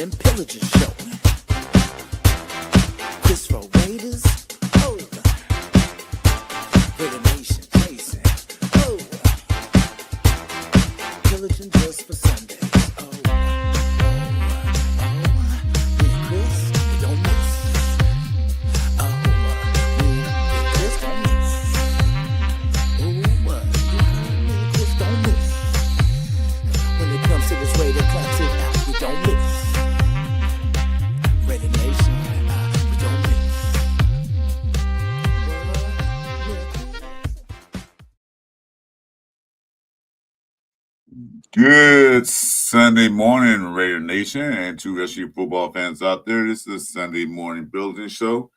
morning Pillaging show. This for Raiders, oh, Raider Nation chasing, oh, Pillaging just for Sundays, oh, me and Chris, we don't miss, oh, me and Chris don't miss, oh, me and Chris don't miss. When it comes to this Raider classic, we don't miss. Raider Nation, we don't miss. Good Sunday morning, Raider Nation, and to rest of you football fans out there. This is Sunday morning building show.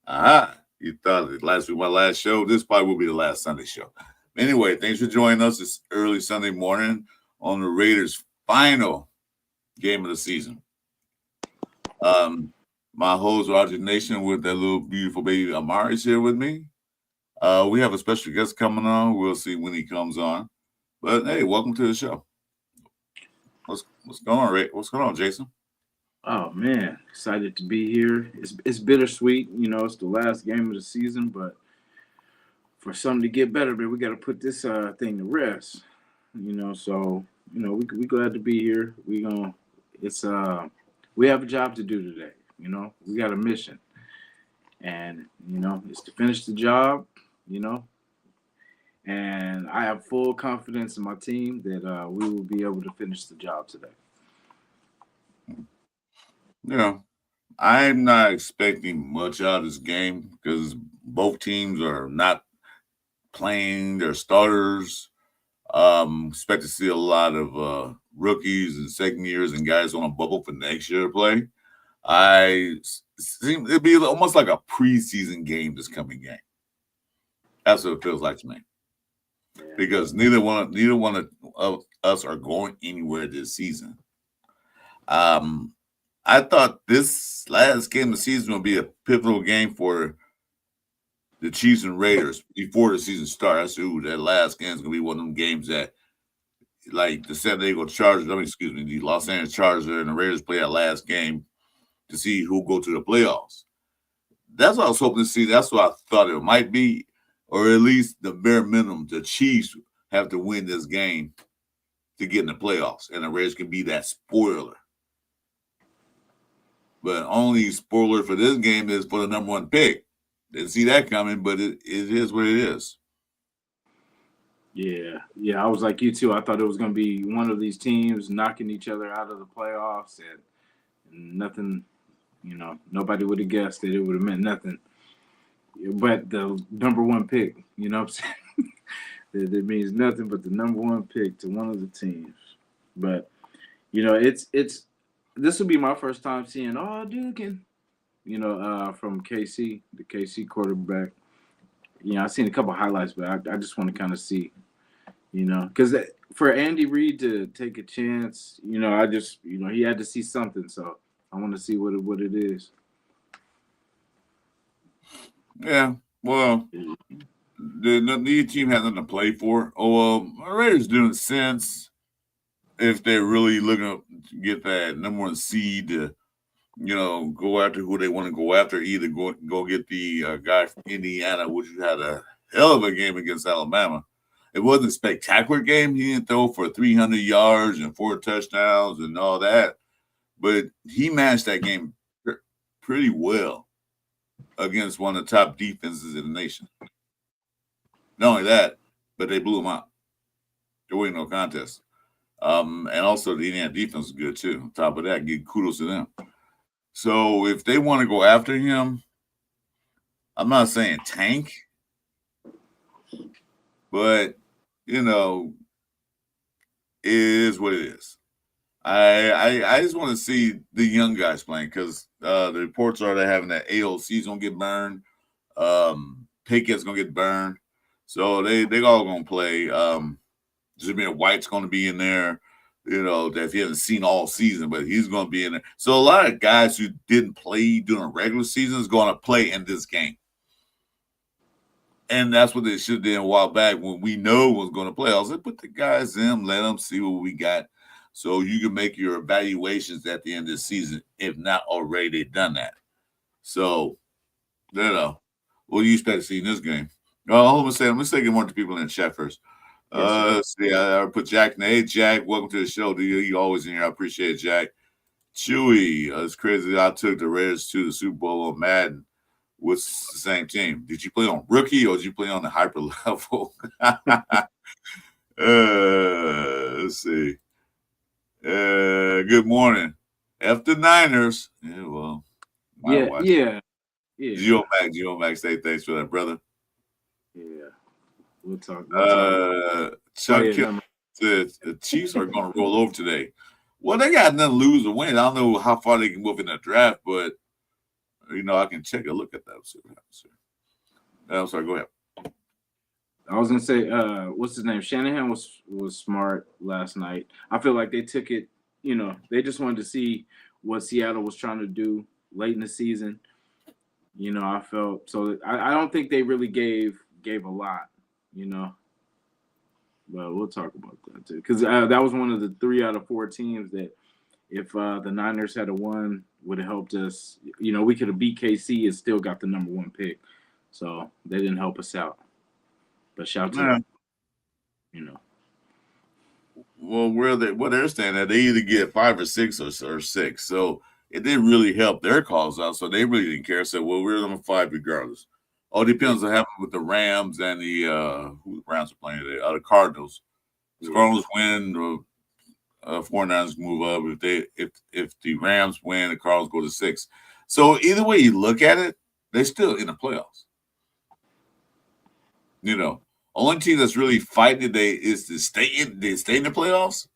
You thought that last week my last show. This probably will be the last Sunday show. Anyway, thanks for joining us this early Sunday morning on the Raiders' final game of the season. My host Roger Nation with that little beautiful baby Amari's here with me. We have a special guest coming on. We'll see when he comes on. But hey, welcome to the show. What's going on, Ray? What's going on, Jason? Oh man, excited to be here. It's bittersweet, it's the last game of the season, but for something to get better, man, we got to put this thing to rest. So we glad to be here. We have a job to do today. We got a mission, and it's to finish the job. And I have full confidence in my team that we will be able to finish the job today. I'm not expecting much out of this game because both teams are not playing their starters. Expect to see a lot of rookies and second years and guys on a bubble for next year to play. It'd be almost like a preseason game this coming game. That's what it feels like to me. Because neither one of us are going anywhere this season. I thought this last game of the season would be a pivotal game for the Chiefs and Raiders before the season starts. That last game is going to be one of them games that, like the San Diego Chargers, the Los Angeles Chargers and the Raiders play that last game to see who go to the playoffs. That's what I was hoping to see. That's what I thought it might be. Or at least the bare minimum, the Chiefs have to win this game to get in the playoffs, and the Raiders can be that spoiler. But only spoiler for this game is for the number one pick. Didn't see that coming, but it is what it is. Yeah, I was like you too. I thought it was going to be one of these teams knocking each other out of the playoffs, and nothing. Nobody would have guessed that it would have meant nothing. But the number one pick, what I'm saying? That means nothing but the number one pick to one of the teams. But, it's this will be my first time seeing Dugan, from KC, the KC quarterback. I've seen a couple highlights, but I just want to kind of see, because for Andy Reid to take a chance, I just, he had to see something. So I want to see what it is. Yeah, well, the team has nothing to play for. Raiders doing sense if they're really looking to get that number one seed to, go after who they want to go after. Either go get the guy from Indiana, which had a hell of a game against Alabama. It wasn't a spectacular game. He didn't throw for 300 yards and 4 touchdowns and all that, but he managed that game pretty well against one of the top defenses in the nation. Not only that, but they blew him out. There wasn't no contest. And also the Indiana defense was good too. On top of that, give kudos to them. So if they want to go after him, I'm not saying tank, but it is what it is. I just want to see the young guys playing because the reports are they're having that AOC's gonna get burned, Pickett's gonna get burned, so they all gonna play. Jameer White's gonna be in there, that if you haven't seen all season, but he's gonna be in there. So a lot of guys who didn't play during the regular season is gonna play in this game. And that's what they should have done a while back when we know was going to play. I was like, put the guys in, let them see what we got. so you can make your evaluations at the end of the season, if not already done that. So, you know, what do you expect to see in this game? Hold on a second. Let's say good morning to people in the chat first. Yes, sir. Let's see. I put Jack in. Hey, Jack, welcome to the show. You always in here. I appreciate it, Jack. Chewy, it's crazy that I took the Raiders to the Super Bowl on Madden. What's the same team? Did you play on rookie or did you play on the hyper level? Let's see. Good morning. F the Niners. Yeah, well, might watch. Yeah. Geo Max, say thanks for that, brother. Yeah. We'll talk. Chuck Kill said the Chiefs are going to roll over today. Well, they got nothing to lose or win. I don't know how far they can move in the draft, but I can take a look at that. See what happens here. I'm sorry. Go ahead. I was gonna say, what's his name? Shanahan was smart last night. I feel like they took it. They just wanted to see what Seattle was trying to do late in the season. I felt so. I don't think they really gave a lot. But we'll talk about that too, because that was one of the 3 out of 4 teams that, if the Niners had won, would have helped us. We could have beat KC and still got the number 1 pick. So they didn't help us out. But shout out to them. Well, where they're standing at, they either get 5 or 6 or 6. So it didn't really help their cause out. So they really didn't care. So we're number 5 regardless. All depends on what happens with the Rams and who the Rams are playing today. The Cardinals. The Cardinals win, 49ers move up. If the Rams win, the Cardinals go to 6. So either way you look at it, they're still in the playoffs. Only team that's really fighting today is to stay in the playoffs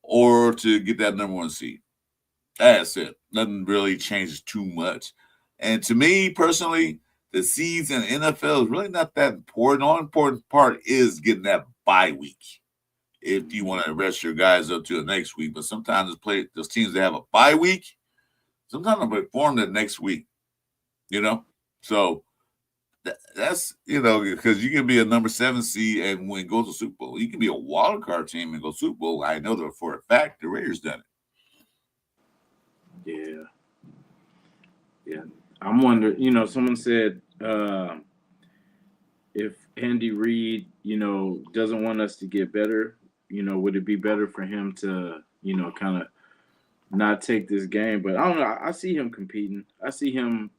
or to get that number 1 seed. That's it. Nothing really changes too much. And to me personally, the seeds in the NFL is really not that important. The important part is getting that bye week. If you want to rest your guys up to the next week, but sometimes those teams that have a bye week, sometimes they'll perform the next week. So that's because you can be a number 7 seed and go to Super Bowl. You can be a wild card team and go Super Bowl. I know that for a fact the Raiders done it. Yeah. I'm wondering. Someone said if Andy Reid, doesn't want us to get better, would it be better for him to, kind of not take this game? But I don't know. I see him competing. I see him,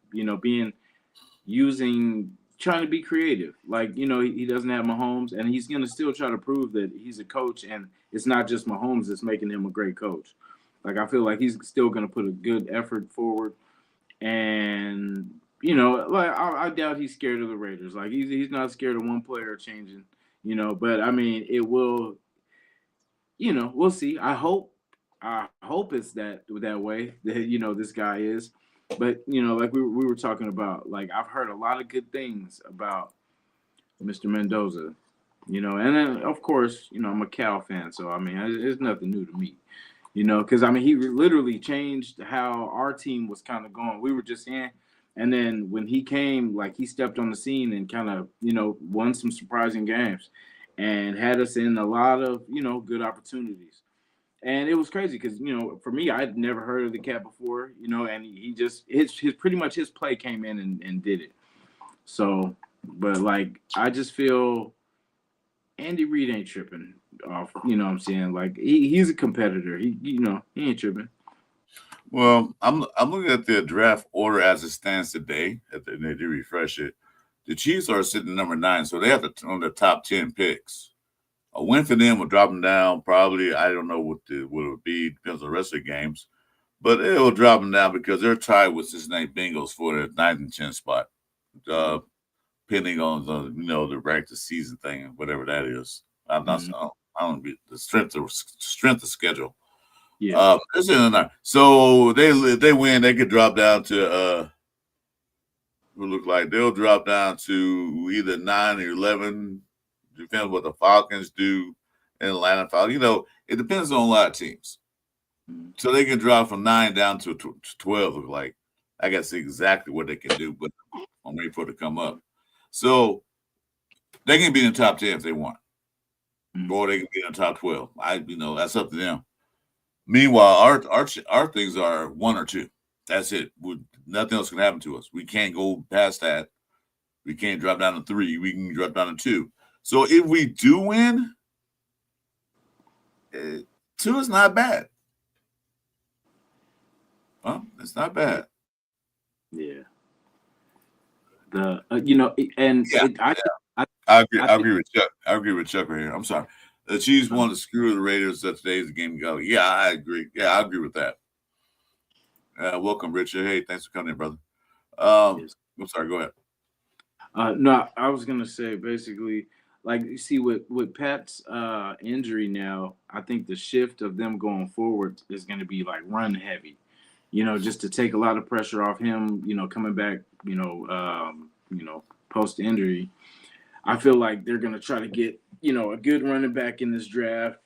trying to be creative. Like, he doesn't have Mahomes, and he's going to still try to prove that he's a coach, and it's not just Mahomes that's making him a great coach. Like, I feel like he's still going to put a good effort forward. And, I doubt he's scared of the Raiders. Like, he's not scared of one player changing, but I mean, it will, we'll see. I hope it's that way that, this guy is. But, like we were talking about, like, I've heard a lot of good things about Mr. Mendoza, and then, of course, I'm a Cal fan. So, I mean, it's nothing new to me. Because, I mean, he literally changed how our team was kind of going. We were just in. And then when he came, like, he stepped on the scene and kind of, won some surprising games and had us in a lot of, good opportunities. And it was crazy because, for me, I'd never heard of the cat before, and he just, his pretty much his play came in and did it. So, but, like, I just feel Andy Reid ain't tripping off, what I'm saying? Like, he's a competitor. He ain't tripping. Well, I'm looking at the draft order as it stands today. They do refresh it. The Chiefs are sitting number 9, so they have on the top 10 picks. A win for them will drop them down probably. I don't know what it would be. Depends on the rest of the games. But it will drop them down because they're tied with Cincinnati Bengals for the 9th and 10th spot. Depending on the regular season thing, whatever that is. I'm not. I don't be the strength of schedule. Yeah. So they win. They could drop down to who look like they'll drop down to either 9 or 11. Depends what the Falcons do in Atlanta. Falcons. It depends on a lot of teams. So they can drop from 9 down to 12. Look like I got to see exactly what they can do, but I'm ready for it to come up. So they can be in the top 10 if they want. Or they can be in the top 12. That's up to them. Meanwhile, our things are 1 or 2. That's it. Nothing else can happen to us. We can't go past that. We can't drop down to 3. We can drop down to 2. So if we do win, 2 is not bad. Well, it's not bad. Yeah. And Yeah, I agree with Chuck. I agree with Chuck right here. I'm sorry. The Chiefs want to screw the Raiders that today's game go. Yeah, I agree. Yeah, I agree with that. Welcome, Richard. Hey, thanks for coming in, brother. Yes. I'm sorry. Go ahead. No, I was gonna say basically, like you see with Pat's injury now, I think the shift of them going forward is gonna be like run heavy, just to take a lot of pressure off him, coming back, post injury. I feel like they're gonna try to get, a good running back in this draft,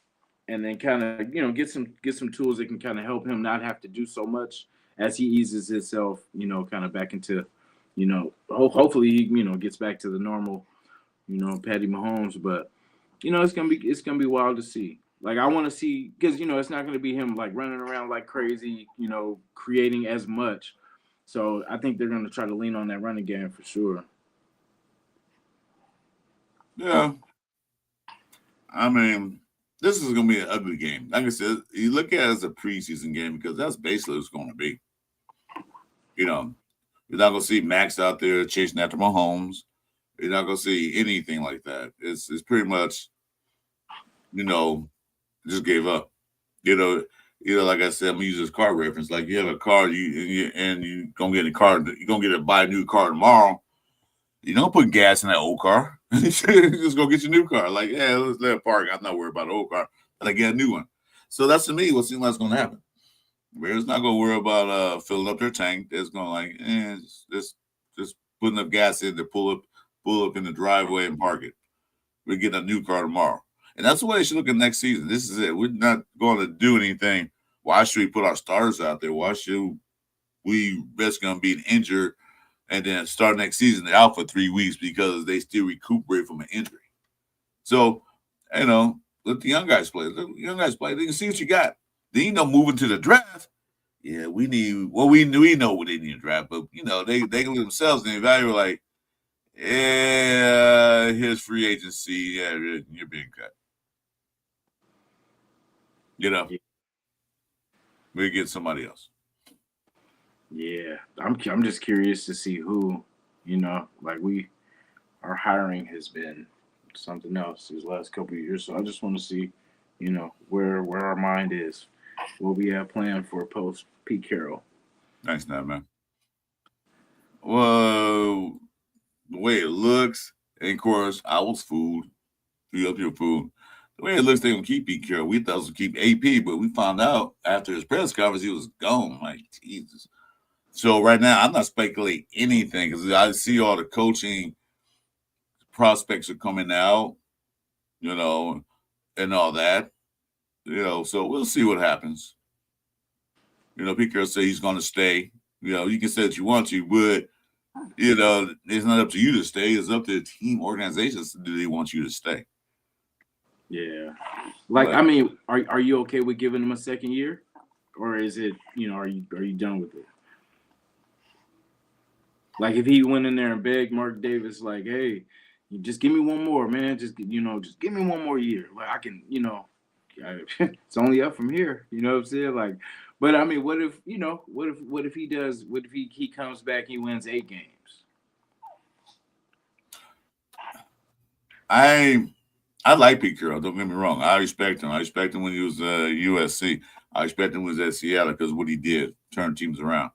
and then kind of, get some tools that can kind of help him not have to do so much as he eases himself, kind of back into, hopefully he, gets back to the normal, Patty Mahomes. But it's gonna be wild to see. Like I want to see because it's not gonna be him like running around like crazy, creating as much. So I think they're gonna try to lean on that running game for sure. Yeah, I mean, this is going to be an ugly game. Like I said, you look at it as a preseason game because that's basically what it's going to be. You're not going to see Max out there chasing after Mahomes. You're not going to see anything like that. It's pretty much, just gave up. Like I said, I'm gonna use this car reference. Like you have a car, you gonna get a car. You're gonna buy a new car tomorrow. You don't put gas in that old car. Just go get your new car. Like, yeah, let's let it park. I'm not worried about the old car. But I get a new one. So that's to me what seems like it's going to happen. Bears not going to worry about filling up their tank. They're going like, just putting up gas in to pull up in the driveway and park it. We get a new car tomorrow. And that's the way they should look at next season. This is it. We're not going to do anything. Why should we put our starters out there? Why should we risk them being injured? And then start next season, they're out for 3 weeks because they still recuperate from an injury. So, let the young guys play. Let the young guys play. They can see what you got. Then moving to the draft. Yeah, we know what they need to draft, but they can look themselves and evaluate like, yeah, here's free agency. Yeah, you're being cut. We get somebody else. Yeah, I'm just curious to see who, like our hiring has been something else these last couple of years. So I just want to see, where our mind is, what we have planned for post Pete Carroll. Thanks, man. Well, the way it looks, and of course, I was fooled. You up your food. The way it looks, they're gonna keep Pete Carroll. We thought it was gonna keep AP, but we found out after his press conference he was gone. Like Jesus. So right now, I'm not speculating anything because I see all the coaching prospects are coming out, and all that, So we'll see what happens. Pete Carroll said he's going to stay. You can say that you want to, but it's not up to you to stay. It's up to the team organizations. Do they want you to stay? Yeah, I mean, are you okay with giving him a second year, or is it are you done with it? Like if he went in there and begged Mark Davis, like, hey, you just give me one more, man. Just give me one more year. Like I can, it's only up from here. You know what I'm saying? Like, but I mean, what if he does? What if he comes back? He wins 8 games. I like Pete Carroll. Don't get me wrong. I respect him. I respect him when he was USC. I respect him when he was at Seattle because what he did turned teams around.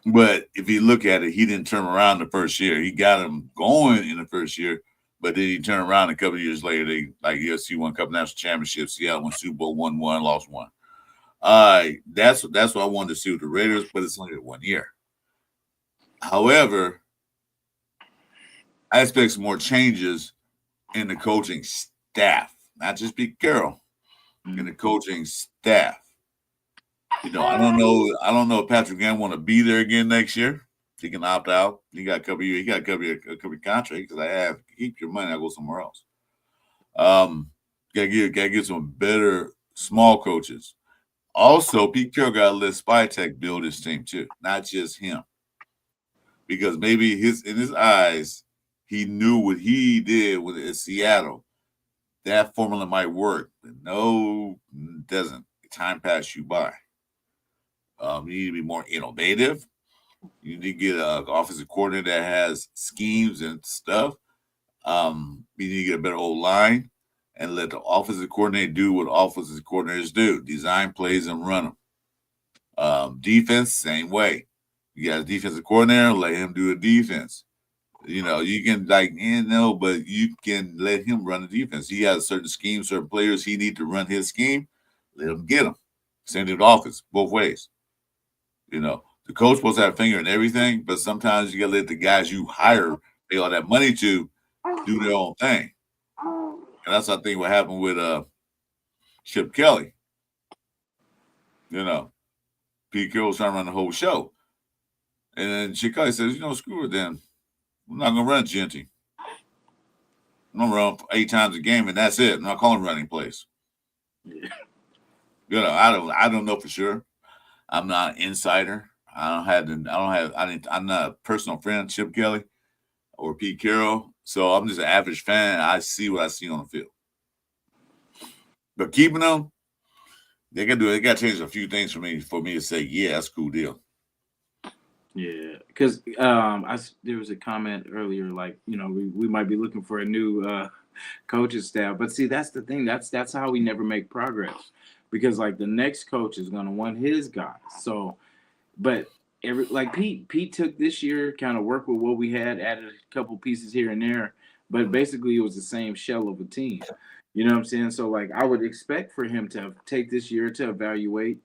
But if you look at it, he didn't turn around the first year. He got him going in the first year, but then he turned around a couple of years later. They USC won a couple national championships. Seattle won Super Bowl, won one, lost one. That's what I wanted to see with the Raiders, but it's only 1 year. However, I expect some more changes in the coaching staff, not just Pete Carroll, in the coaching staff. I don't know if Patrick Graham want to be there again next year. He can opt out. He got a couple years. He got a couple of contract because I have to keep your money. I go somewhere else. Gotta get some better small coaches. Also, Pete Carroll got to let Spytek build his team too, not just him, because maybe in his eyes, he knew what he did with Seattle. That formula might work, but no, it doesn't. Time pass you by. You need to be more innovative. You need to get an offensive coordinator that has schemes and stuff. You need to get a better old line and let the offensive coordinator do what offensive coordinators do: design plays and run them. Defense, same way. You got a defensive coordinator, let him do a defense. You can but you can let him run the defense. He has certain schemes, certain players he need to run his scheme. Let him get them. Same to the offense, both ways. The coach supposed to have a finger in everything, but sometimes you got to let the guys you hire pay all that money to do their own thing. And that's, I think, what happened with Chip Kelly. Pete Carroll was trying to run the whole show. And then Chip Kelly says, screw it then. I'm not going to run Genty. I'm going to run 8 times a game, and that's it. I'm not calling running plays. I don't know for sure. I'm not an insider. I'm not a personal friend of Chip Kelly or Pete Carroll. So I'm just an average fan. I see what I see on the field. But keeping them, they got to change a few things for me to say, yeah, that's a cool deal. Yeah, because there was a comment earlier, like, we might be looking for a new coaching staff. But see, that's the thing. That's how we never make progress, because like the next coach is going to want his guys. So, but Pete took this year, kind of worked with what we had, added a couple pieces here and there, but basically it was the same shell of a team. You know what I'm saying? So like I would expect for him to take this year to evaluate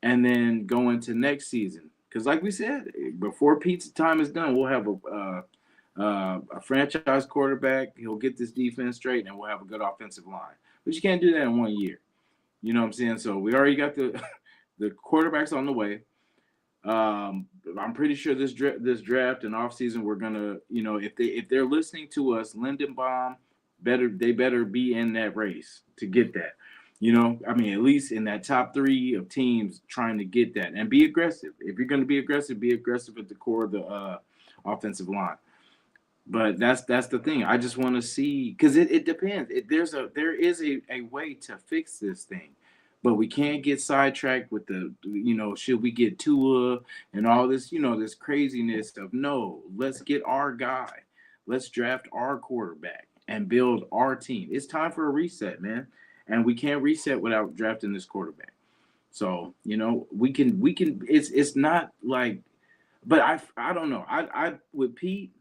and then go into next season. Because like we said, before Pete's time is done, we'll have a franchise quarterback. He'll get this defense straight, and we'll have a good offensive line. But you can't do that in 1 year. You know what I'm saying? So we already got the quarterbacks on the way. I'm pretty sure this draft and offseason, we're gonna, if they're listening to us, Lindenbaum better be in that race to get that. At least in that top 3 of teams trying to get that, and be aggressive. If you're going to be aggressive at the core of the offensive line. But that's the thing. I just want to see, because it depends. There is a way to fix this thing, but we can't get sidetracked with the should we get Tua and all this this craziness of, no, let's get our guy, let's draft our quarterback and build our team. It's time for a reset, man. And we can't reset without drafting this quarterback. So, we can, it's not like, but I don't know. I with Pete,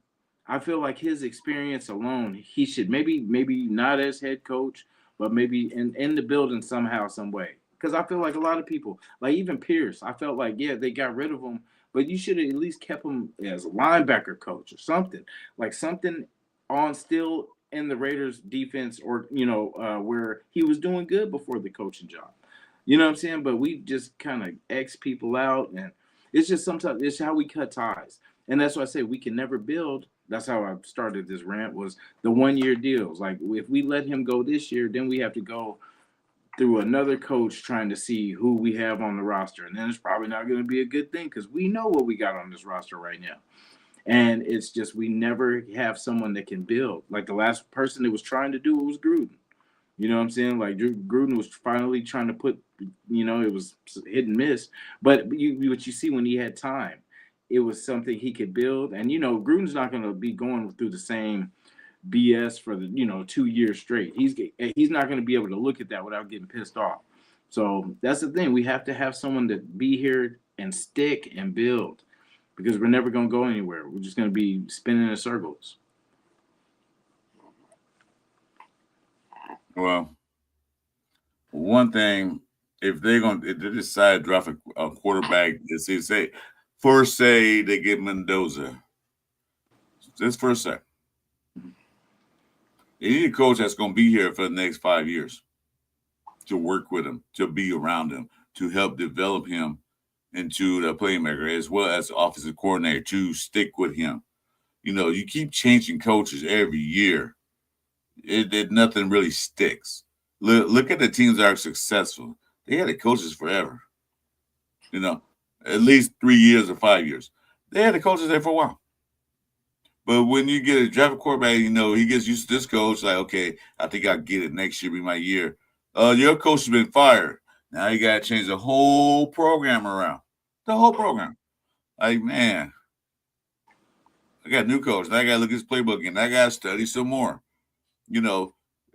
I feel like his experience alone, he should maybe not as head coach, but maybe in the building somehow, some way. Because I feel like a lot of people, like even Pierce, I felt like, yeah, they got rid of him, but you should have at least kept him as a linebacker coach or something. Like something on still in the Raiders defense, or where he was doing good before the coaching job. You know what I'm saying? But we just kind of X people out, and it's just sometimes it's how we cut ties. And that's why I say we can never build. That's how I started this rant, was the 1-year deals. Like if we let him go this year, then we have to go through another coach trying to see who we have on the roster. And then it's probably not going to be a good thing, because we know what we got on this roster right now. And it's just, we never have someone that can build. Like the last person that was trying to do it was Gruden. You know what I'm saying? Like Gruden was finally trying to put, it was hit and miss. But what you see when he had time, it was something he could build. And, Gruden's not going to be going through the same BS for the, 2 years straight. He's not going to be able to look at that without getting pissed off. So that's the thing. We have to have someone that be here and stick and build, because we're never going to go anywhere. We're just going to be spinning in circles. Well, one thing, if they decide to draft a quarterback, first say they get Mendoza. This first say. They need a coach that's going to be here for the next 5 years, to work with him, to be around him, to help develop him into the playmaker, as well as the offensive coordinator, to stick with him. You keep changing coaches every year. Nothing really sticks. Look at the teams that are successful. They had the coaches forever. at least 3 years or 5 years. They had the coaches there for a while. But when you get a draft quarterback, he gets used to this coach. Like, okay, I think I'll get it next year, be my year. Your coach has been fired. Now you got to change the whole program around. The whole program. Like, man, I got a new coach. Now I got to look at his playbook again. I got to study some more. But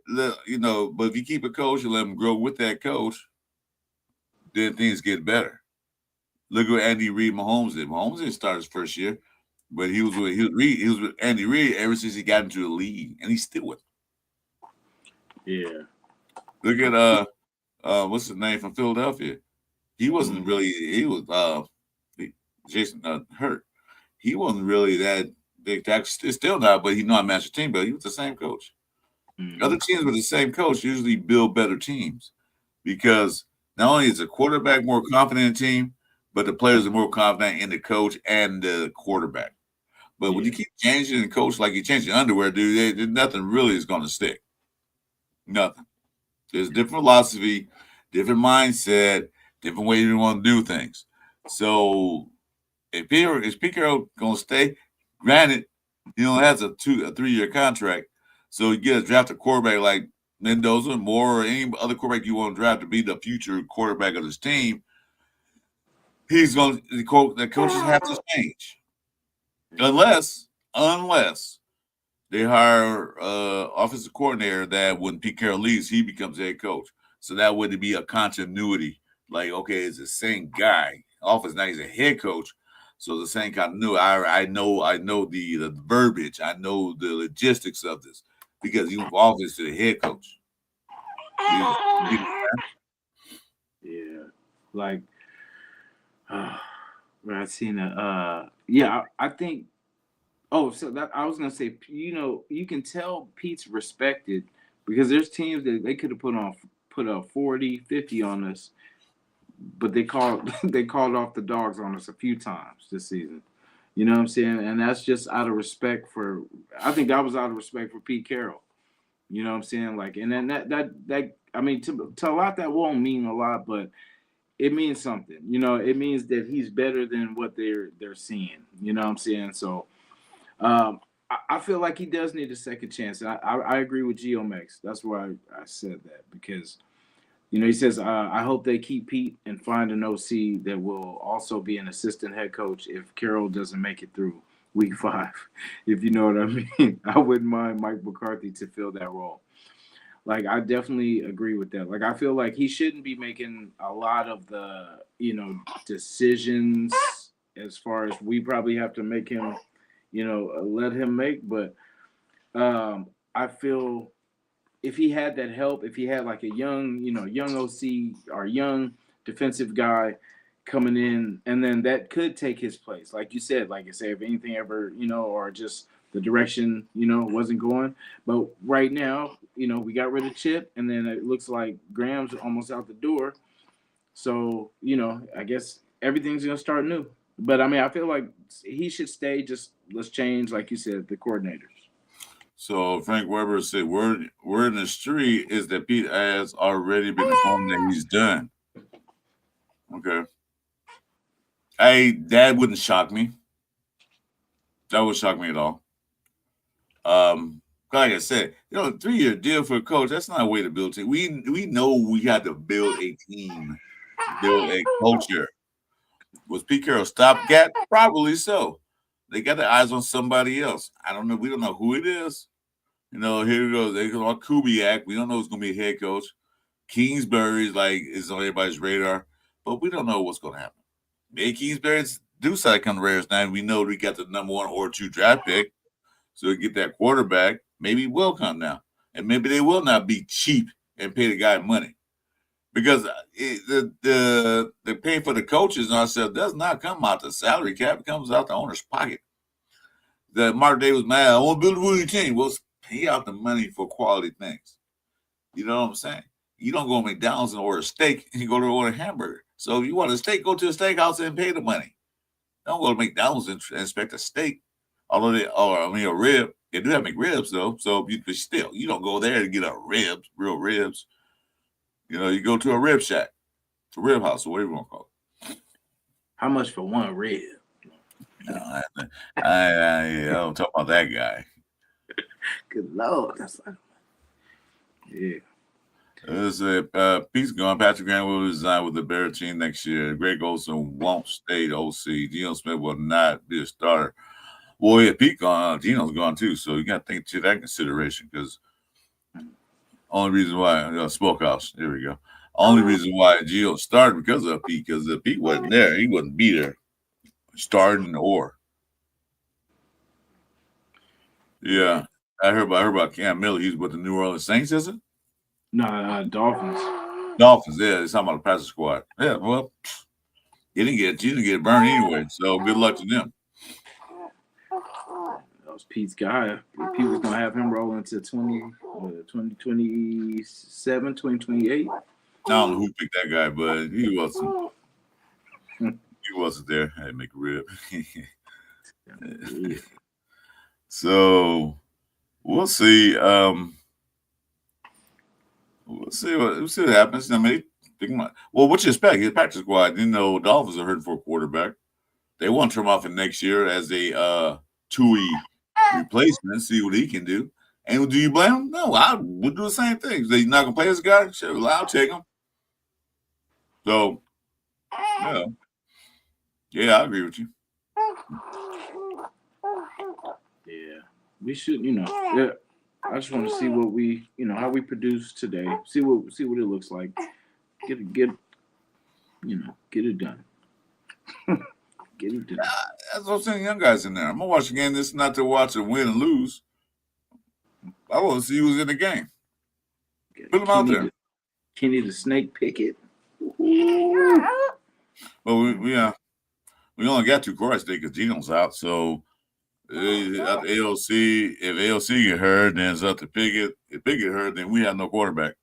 if you keep a coach and let him grow with that coach, then things get better. Look what Andy Reid Mahomes did. Mahomes didn't start his first year. But he was with Andy Reid ever since he got into the league, and he's still with him. Yeah. Look at what's his name from Philadelphia? He wasn't really. He was Jason Hurt. He wasn't really that big. Still not, but he's not a master team. But he was the same coach. Mm-hmm. Other teams with the same coach usually build better teams because not only is the quarterback more confident in the team, but the players are more confident in the coach and the quarterback. But when you keep changing the coach like you change your underwear, dude, nothing really is going to stick. Nothing. There's different philosophy, different mindset, different way you want to do things. So if Pete Carroll going to stay, granted, he only has a 3-year contract. So you get a drafted quarterback like Mendoza, Moore, or any other quarterback you want to draft to be the future quarterback of this team. The coaches have to change. Unless they hire offensive coordinator that when Pete Carroll leaves, he becomes head coach. So that would be a continuity. Like, okay, it's the same guy. Offense now he's a head coach. So the same continuity. I know the verbiage. I know the logistics of this because he moved offense to the head coach. Yeah. Like I've seen I think. Oh, so that I was gonna say, you can tell Pete's respected because there's teams that they could have put a 40, 50 on us, but they called off the dogs on us a few times this season. You know what I'm saying? And that's just out of respect for. I think that was out of respect for Pete Carroll. You know what I'm saying? Like, and then that I mean, to a lot that won't mean a lot, but it means something. It means that he's better than what they're seeing. You know what I'm saying? So. I feel like he does need a second chance. I agree with Geomex. That's why I said that because, he says, I hope they keep Pete and find an OC that will also be an assistant head coach if Carroll doesn't make it through week 5. If you know what I mean. I wouldn't mind Mike McCarthy to fill that role. Like, I definitely agree with that. Like, I feel like he shouldn't be making a lot of the, decisions as far as we probably have to make him – let him make. But I feel if he had that help, if he had like a young OC or young defensive guy coming in, and then that could take his place. Like you said, if anything ever, or just the direction, wasn't going. But right now, we got rid of Chip, and then it looks like Graham's almost out the door. So, I guess everything's going to start new. But, I mean, I feel like he should stay. Just let's change, like you said, the coordinators. So Frank Weber said, word in the street is that Pete has already been informed that he's done. Okay. That wouldn't shock me. That wouldn't shock me at all. Like I said, 3-year deal for a coach, that's not a way to build a team. We know we had to build a team, build a culture. Was Pete Carroll stopgap? Probably so. They got their eyes on somebody else. I don't know. We don't know who it is. Here it goes. They go on Kubiak. We don't know who's going to be a head coach. Kingsbury is on everybody's radar, but we don't know what's going to happen. Maybe Kingsbury do decide to come to Raiders now. We know we got the number 1 or 2 draft pick, so we get that quarterback. Maybe he will come now, and maybe they will not be cheap and pay the guy money. Because the pay for the coaches and ourselves does not come out the salary cap. It comes out the owner's pocket. The Mark Day was mad. I want to build a winning team. Well, pay out the money for quality things. You know what I'm saying? You don't go to McDonald's and order a steak. You go to order a hamburger. So if you want a steak, go to a steakhouse and pay the money. Don't go to McDonald's and expect a steak. A rib. They do have McRibs, though. So you don't go there to get real ribs. You go to a rib shack, a rib house, or whatever you want to call it. How much for one rib? No, I don't talk about that guy. Good Lord. That's like, yeah. There's a piece going. Patrick Graham will resign with the Bear team next year. Greg Olson won't stay the OC. Geno Smith will not be a starter. Well, yeah, Pete gone. Geno's gone too. So you got to take to that consideration because only reason why Smokehouse. There we go. Only reason why Geno started because of Pete, because if Pete wasn't there, he wouldn't be there, starting or. Yeah, I heard about Cam Miller. He's with the New Orleans Saints, is it? No, Dolphins. Dolphins. Yeah, it's talking about the practice squad. Yeah, well, he didn't get burned anyway. So good luck to them. That was Pete's guy. Pete was gonna have him roll into 2027, 2028. I don't know who picked that guy, but he wasn't. He wasn't there. I had to make a rib. Yeah. So we'll see. We'll see what happens. I mean, well, what you expect? His practice squad. Dolphins are hurting for a quarterback. They want to turn him off in next year as a Tui replacement. See what he can do. And do you blame him? No, I would do the same thing. He's not gonna play this guy. Sure, I'll take him. So, yeah, I agree with you. Yeah, we should. Yeah. I just want to see what we, how we produce today. See what it looks like. Get it done. Get it done. That's what I'm saying. Young guys in there. I'm gonna watch the game. This is not to watch and win and lose. I want to see who's in the game. Put them out there. Kenny the Snake Pickett. Well, we only got 2 quarterbacks today because Geno's out. So at the AOC, if AOC get hurt, then it's up to Pickett. If Pickett hurt, then we have no quarterback.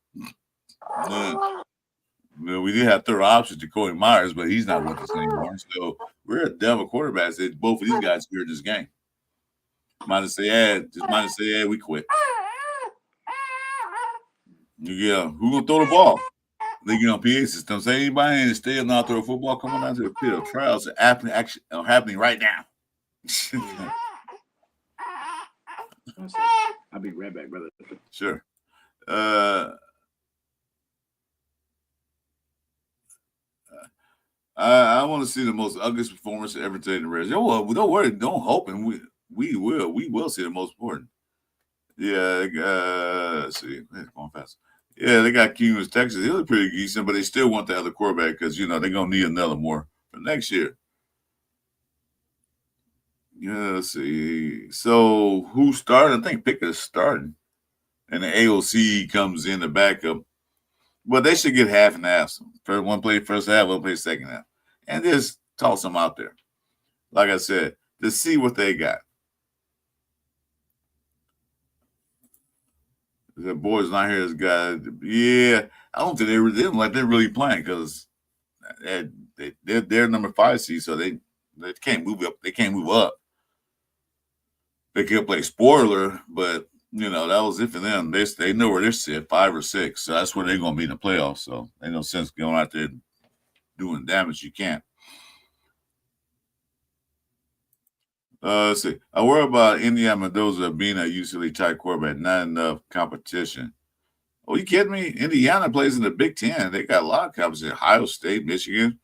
We did have third option to Cody Myers, but he's not with us anymore. So we're at devil quarterbacks that both of these guys here in this game. Might say, we quit. Yeah, who gonna throw the ball? They get on PA system. Say anybody in the stadium not throw a football, come on down to the field. Trials are happening right now. I'll be right back, brother. Sure. I want to see the most ugliest performance ever taken in the race. Well, don't worry, don't hope, and we will see the most important. Yeah, let's see, it's going fast. Yeah, they got Cumulus, Texas. He was pretty decent, but they still want the other quarterback because they're gonna need another more for next year. Yeah, let's see. So who started? I think Pickett is starting, and the AOC comes in the backup. But they should get half and half. One play first half, one play second half, and just toss them out there. Like I said, to see what they got. The boys not here. This guy, yeah, I don't think they're really playing because they're number 5 seed, so they can't move up. They can't move up. They could play spoiler, but that was it for them. They know where they're set, 5 or 6, so that's where they're gonna be in the playoffs. So ain't no sense going out there doing damage. You can't. Let's see. I worry about Indiana Mendoza being a usually tight quarterback, not enough competition. Oh, you kidding me? Indiana plays in the Big Ten. They got a lot of competition. Ohio State, Michigan,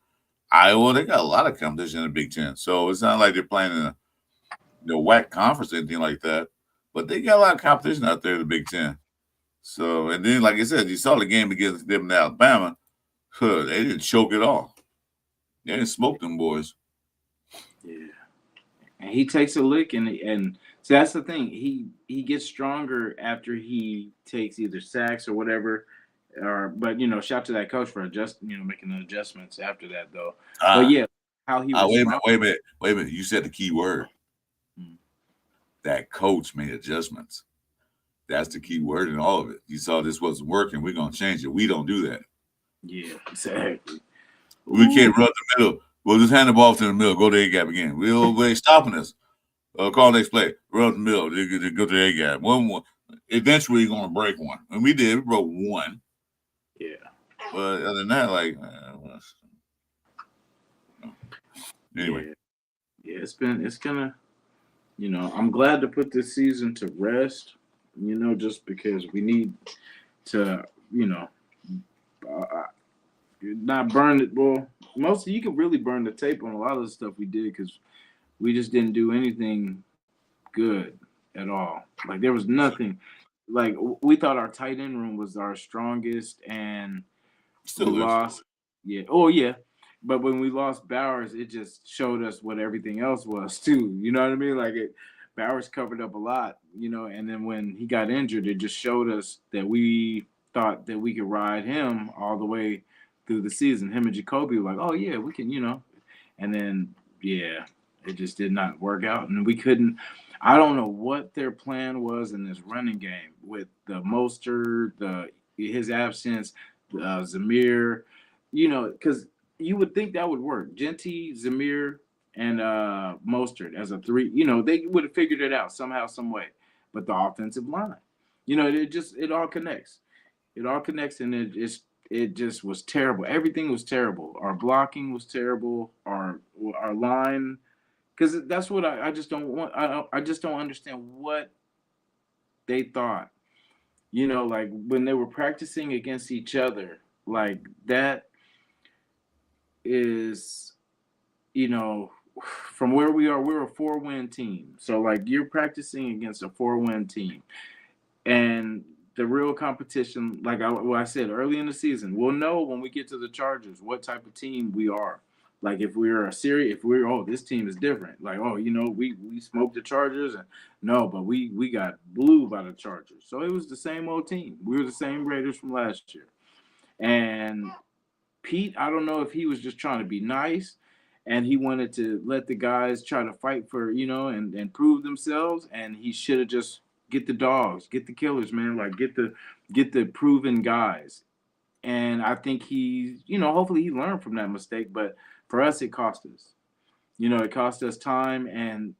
Iowa, they got a lot of competition in the Big Ten. So it's not like they're playing in the WAC conference or anything like that. But they got a lot of competition out there in the Big Ten. So, and then, like I said, you saw the game against them in Alabama. They didn't choke at all. They didn't smoke them boys. Yeah. And he takes a lick, and so that's the thing. He gets stronger after he takes either sacks or whatever. But shout to that coach for making the adjustments after that though. But yeah, how he was wait a minute. You said the key word. That coach made adjustments. That's the key word in all of it. You saw this wasn't working. We're gonna change it. We don't do that. Yeah, exactly. We can't run the middle. We'll just hand the ball to the middle. Go to the A gap again. They're stopping us. Call next play. Run the middle. They go to the A gap. One. Eventually, you're gonna break one. And we did. We broke one. Yeah. But other than that, Anyway, Yeah, it's gonna, I'm glad to put this season to rest, just because we need to, uh, not burn it. Well, mostly you can really burn the tape on a lot of the stuff we did because we just didn't do anything good at all. Like there was nothing. Like we thought our tight end room was our strongest, and we still is. lost. Yeah. Oh yeah. But when we lost Bowers, it just showed us what everything else was too. You know what I mean? Like Bowers covered up a lot, and then when he got injured, it just showed us that we thought that we could ride him all the way through the season. Him and Jacoby were like, oh yeah, we can, and then yeah, it just did not work out, and we couldn't. I don't know what their plan was in this running game with the Mostert, his absence, Zamir, because you would think that would work. Genty, Zamir, and Mostert as a three. They would have figured it out somehow, some way. But the offensive line, it all connects. It all connects, and it just was terrible. Everything was terrible. Our blocking was terrible. Our line, because that's what I just don't want. I just don't understand what they thought. Like when they were practicing against each other, like that is, from where we are, we're a 4-win team. So like you're practicing against a 4-win team, and the real competition, like I said early in the season, we'll know when we get to the Chargers what type of team we are. Like if we're this team is different. Like we smoked the Chargers, and no, but we got blew by the Chargers. So it was the same old team. We were the same Raiders from last year, and Pete, I don't know if he was just trying to be nice and he wanted to let the guys try to fight for, and prove themselves. And he should have just get the dogs, get the killers, man. Like get the proven guys. And I think hopefully he learned from that mistake. But for us, it cost us. It cost us time, and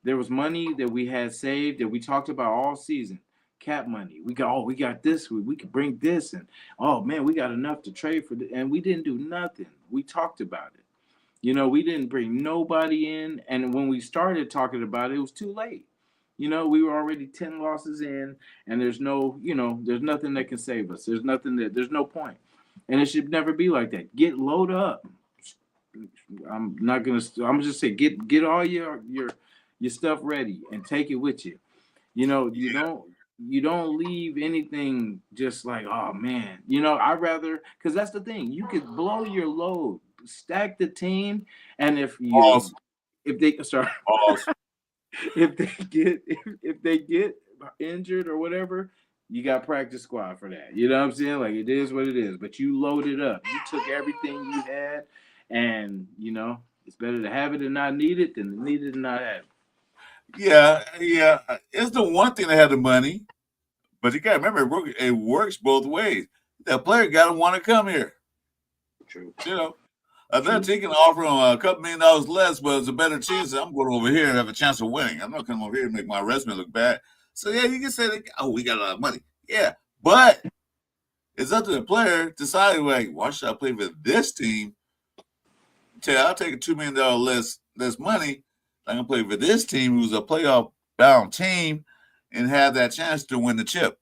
there was money that we had saved that we talked about all season. Cap money. We got this. We could bring this, and oh man, we got enough to trade for this, and we didn't do nothing. We talked about it. We didn't bring nobody in, and when we started talking about it, it was too late. We were already 10 losses in, and there's nothing that can save us. There's no point, and it should never be like that. Get load up. I'm just say get all your stuff ready and take it with you. You don't leave anything just like, oh man, I'd rather, because that's the thing, you could blow your load, stack the team, and if they sorry if they get injured or whatever, you got practice squad for that. You know what I'm saying? Like it is what it is. But you loaded up. You took everything you had, and it's better to have it and not need it than to need it and not have it. Yeah. It's the one thing to have the money, but you got to remember it works both ways. The player got to want to come here. True. I bet he can offer him a couple $1 million less, but it's a better chance that I'm going over here and have a chance of winning. I'm not coming over here to make my resume look bad. So yeah, you can say we got a lot of money. Yeah, but it's up to the player deciding like, why should I play for this team? I'll take a $2 million less money. I can play for this team, who's a playoff bound team, and have that chance to win the chip.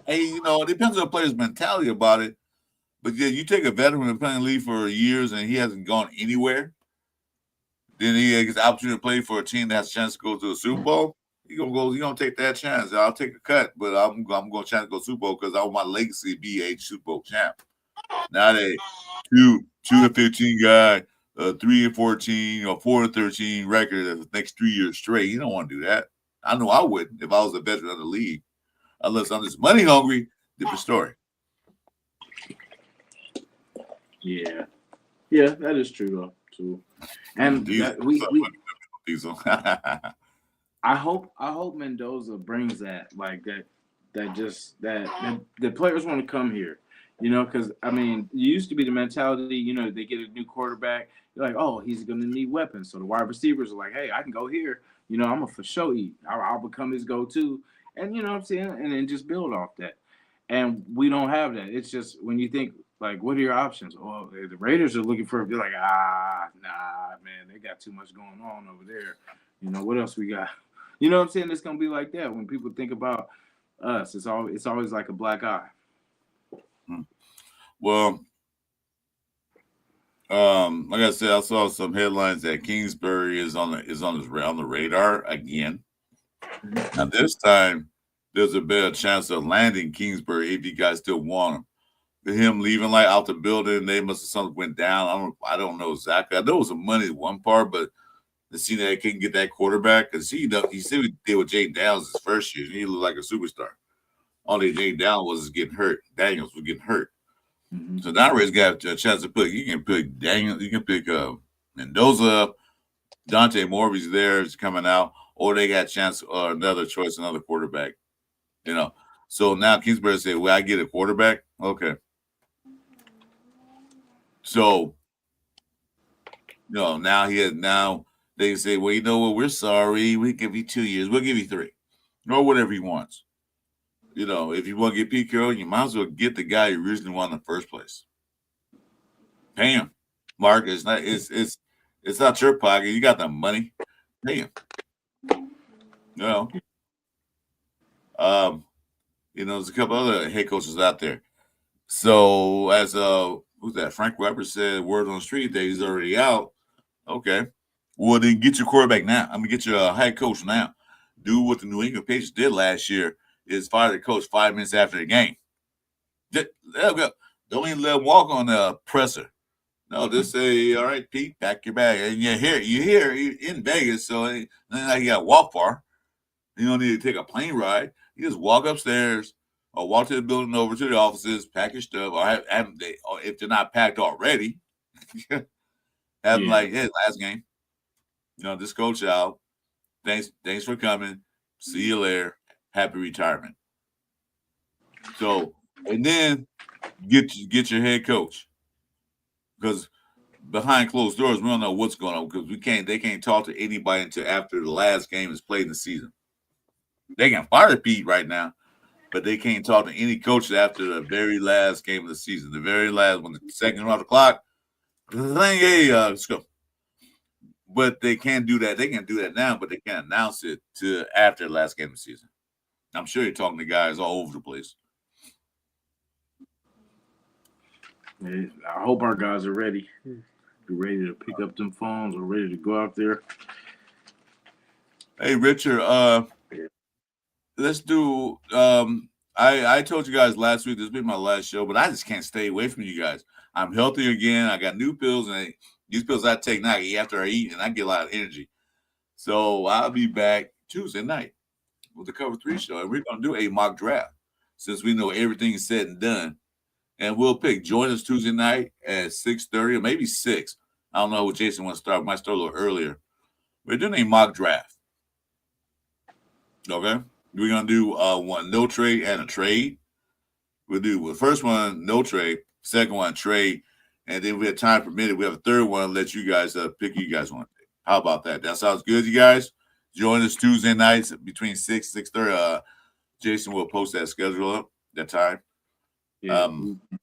Hey, it depends on the player's mentality about it. But yeah, you take a veteran who's playing in the league for years and he hasn't gone anywhere. Then he gets the opportunity to play for a team that has a chance to go to a Super Bowl. He's gonna take that chance. I'll take a cut, but I'm gonna chance to go Super Bowl because I want my legacy to be a Super Bowl champ. Not a 2-15 guy, 3-14 or 4-13 record the next 3 years straight. You don't want to do that. I know I wouldn't if I was a veteran of the league. Unless I'm just money hungry, different story. Yeah, that is true though too. And I hope Mendoza brings that, like that the players want to come here, because I mean, it used to be the mentality, they get a new quarterback, you're like, oh, he's gonna need weapons, so the wide receivers are like, hey, I can go here, I'm gonna for sure eat, I'll become his go-to, and what I'm saying, and then just build off that. And we don't have that. It's just when you think Like, what are your options? Oh, the Raiders are looking for. They're like, nah, man, they got too much going on over there. You know what else we got? You know what I'm saying? It's gonna be like that when people think about us. It's always like a black eye. Well, like I said, I saw some headlines that Kingsbury is on the radar again. Now this time, there's a better chance of landing Kingsbury if you guys still want him. Him leaving like out the building, they must have something went down. I don't know exactly. I know it was some money one part, but to see that he couldn't get that quarterback because he said he did with Jay Downs his first year, and he looked like a superstar. Only Jay Downs was getting hurt. Daniels was getting hurt. Mm-hmm. So now Ray's got a chance to pick. You can pick Daniel. You can pick Mendoza. Dante Morby's there is coming out, or they got a chance or another choice, another quarterback. You know. So now Kingsbury said, "Well, I get a quarterback." Okay. So, now they say, well, you know what? We're sorry. We give you 2 years. We'll give you 3, or whatever he wants. You know, if you want to get Pete Carroll, you might as well get the guy you originally wanted in the first place. Pay him, Mark. It's not your pocket. You got the money. Pay him. You know, there's a couple other head coaches out there. So as who's that? Frank Weber said, word on the street that he's already out. Okay. Well, then get your quarterback now. I'm gonna get your head coach now. Do what the New England Patriots did last year: is fire the coach 5 minutes after the game. Don't even let him walk on the presser. No, just say, "All right, Pete, pack your bag." And you're here in Vegas, so it ain't like you got to walk far. You don't need to take a plane ride. You just walk upstairs or walk to the building over to the offices, pack your stuff, or or if they're not packed already, have them like, hey, last game. Just coach out. Thanks for coming. See you later. Happy retirement. So, and then get your head coach, because behind closed doors we don't know what's going on, because they can't talk to anybody until after the last game is played in the season. They can fire Pete right now, but they can't talk to any coaches after the very last game of the season. The very last, when the second round of the clock, hey, let's go. But they can't do that. They can do that now, but they can't announce it to after the last game of the season. I'm sure you're talking to guys all over the place. I hope our guys are ready. Be ready to pick up them phones or ready to go out there. Hey, Richard, let's do I told you guys last week this will be my last show, but I just can't stay away from you guys. I'm healthy again. I got new pills, and these pills I take now after I eat, and I get a lot of energy. So I'll be back Tuesday night with the Cover 3 show, and we're going to do a mock draft since we know everything is said and done. And we'll pick. Join us Tuesday night at 6:30 or maybe 6. I don't know what Jason wants to start. Might start a little earlier. We're doing a mock draft. Okay? We're going to do one no trade and a trade. We'll do the first one, no trade. Second one, trade. And then we have time permitted. We have a third one. Let you guys pick who you guys want to pick. How about that? That sounds good, you guys? Join us Tuesday nights between 6 and 6:30. Jason will post that schedule up that time. Yeah.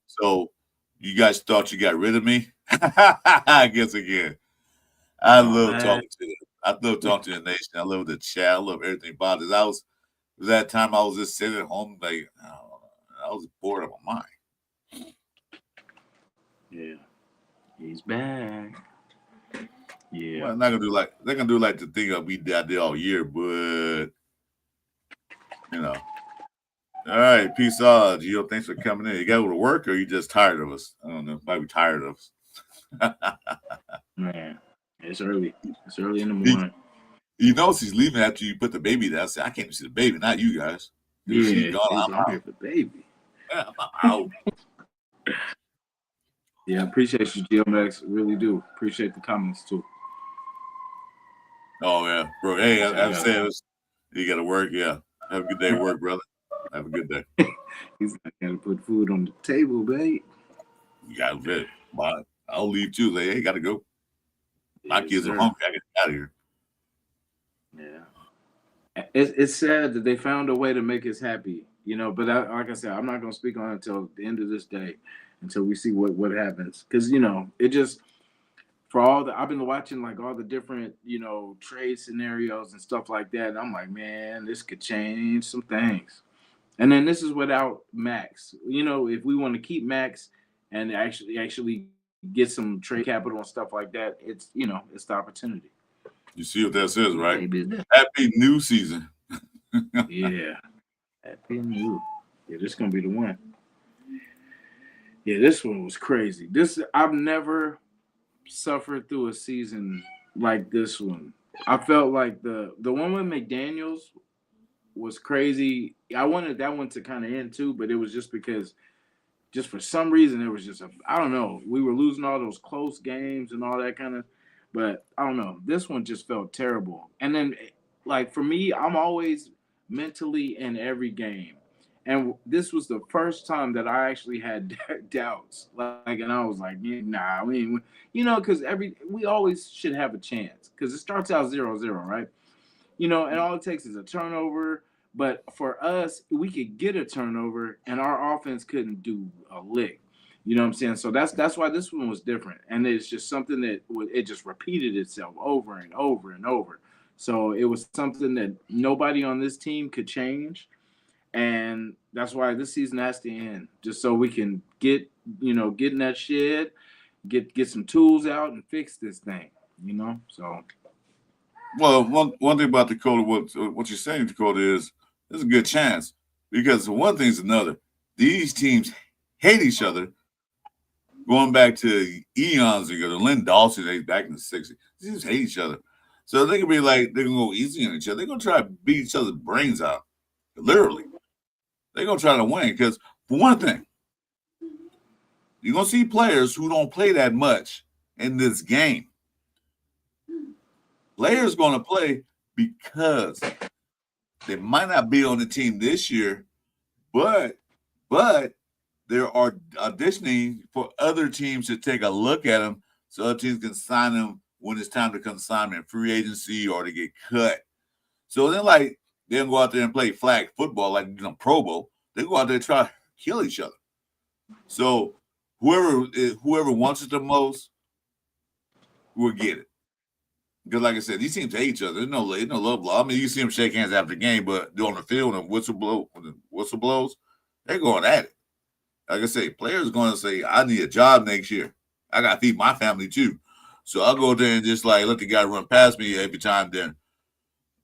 So you guys thought you got rid of me? I guess again. I love talking to them. I love talking to the nation. I love the chat. I love everything about it. That time I was just sitting at home, like I was bored out of my mind. Yeah, he's back. Yeah, well, they're gonna do like the thing I did all year, but All right, peace out, Gio. Thanks for coming in. You got to go to work, or you just tired of us? I don't know. Might be tired of us. Man, it's early. It's early in the morning. He knows he's leaving after you put the baby down. I said, I can't even see the baby, not you guys. Yeah, she's gone. I'm here for the baby. Yeah, I'm out. Yeah, appreciate you, Gio Max. Really do. Appreciate the comments, too. Oh, yeah. Bro, hey, I'm saying you got to work. Yeah. Have a good day at work, brother. Have a good day. He's got to put food on the table, babe. You got to bye. I'll leave too. Like, hey, got to go. My kids are hungry. I got to get out of here. Yeah. It's sad that they found a way to make us happy, but like I said, I'm not going to speak on it until the end of this day. until we see what happens. Because it just for all the I've been watching like all the different trade scenarios and stuff like that, and I'm like, man, this could change some things. And then this is without Max. If we want to keep Max and actually get some trade capital and stuff like that, it's the opportunity. You see what that says, right? Maybe it's that. Happy new season. Yeah. Happy new. Yeah, this is gonna be the one. Yeah, this one was crazy. I've never suffered through a season like this one. I felt like the one with McDaniels was crazy. I wanted that one to kind of end too, but it was just because for some reason it was just I don't know. We were losing all those close games and all that kind of, but I don't know. This one just felt terrible. And then like for me, I'm always mentally in every game. And this was the first time that I actually had doubts. And I was like, yeah, nah, I mean, because we always should have a chance because it starts out 0-0, right? And all it takes is a turnover. But for us, we could get a turnover, and our offense couldn't do a lick. You know what I'm saying? So that's why this one was different, and it's just something that it just repeated itself over and over and over. So it was something that nobody on this team could change, and that's why this season has to end, just so we can get in that shed, get some tools out, and fix this thing. So. Well, one thing about Dakota, what you're saying, Dakota, is there's a good chance because one thing's another. These teams hate each other going back to eons ago. Lynn Dawson days back in the 60s. These teams hate each other. So they can be like, they're going to go easy on each other. They're going to try to beat each other's brains out. Literally. They're going to try to win because, for one thing, you're going to see players who don't play that much in this game. Players going to play because they might not be on the team this year, but they are auditioning for other teams to take a look at them so other teams can sign them when it's time to consign them in free agency or to get cut. So then, they don't go out there and play flag football like Pro Bowl. They go out there and try to kill each other. So whoever wants it the most will get it. Because, like I said, these teams hate each other. There's no love blow. I mean, you see them shake hands after the game, but on the field when the whistle blows, they're going at it. Like I say, players are going to say, I need a job next year. I got to feed my family too. So I'll go there and just let the guy run past me every time. Then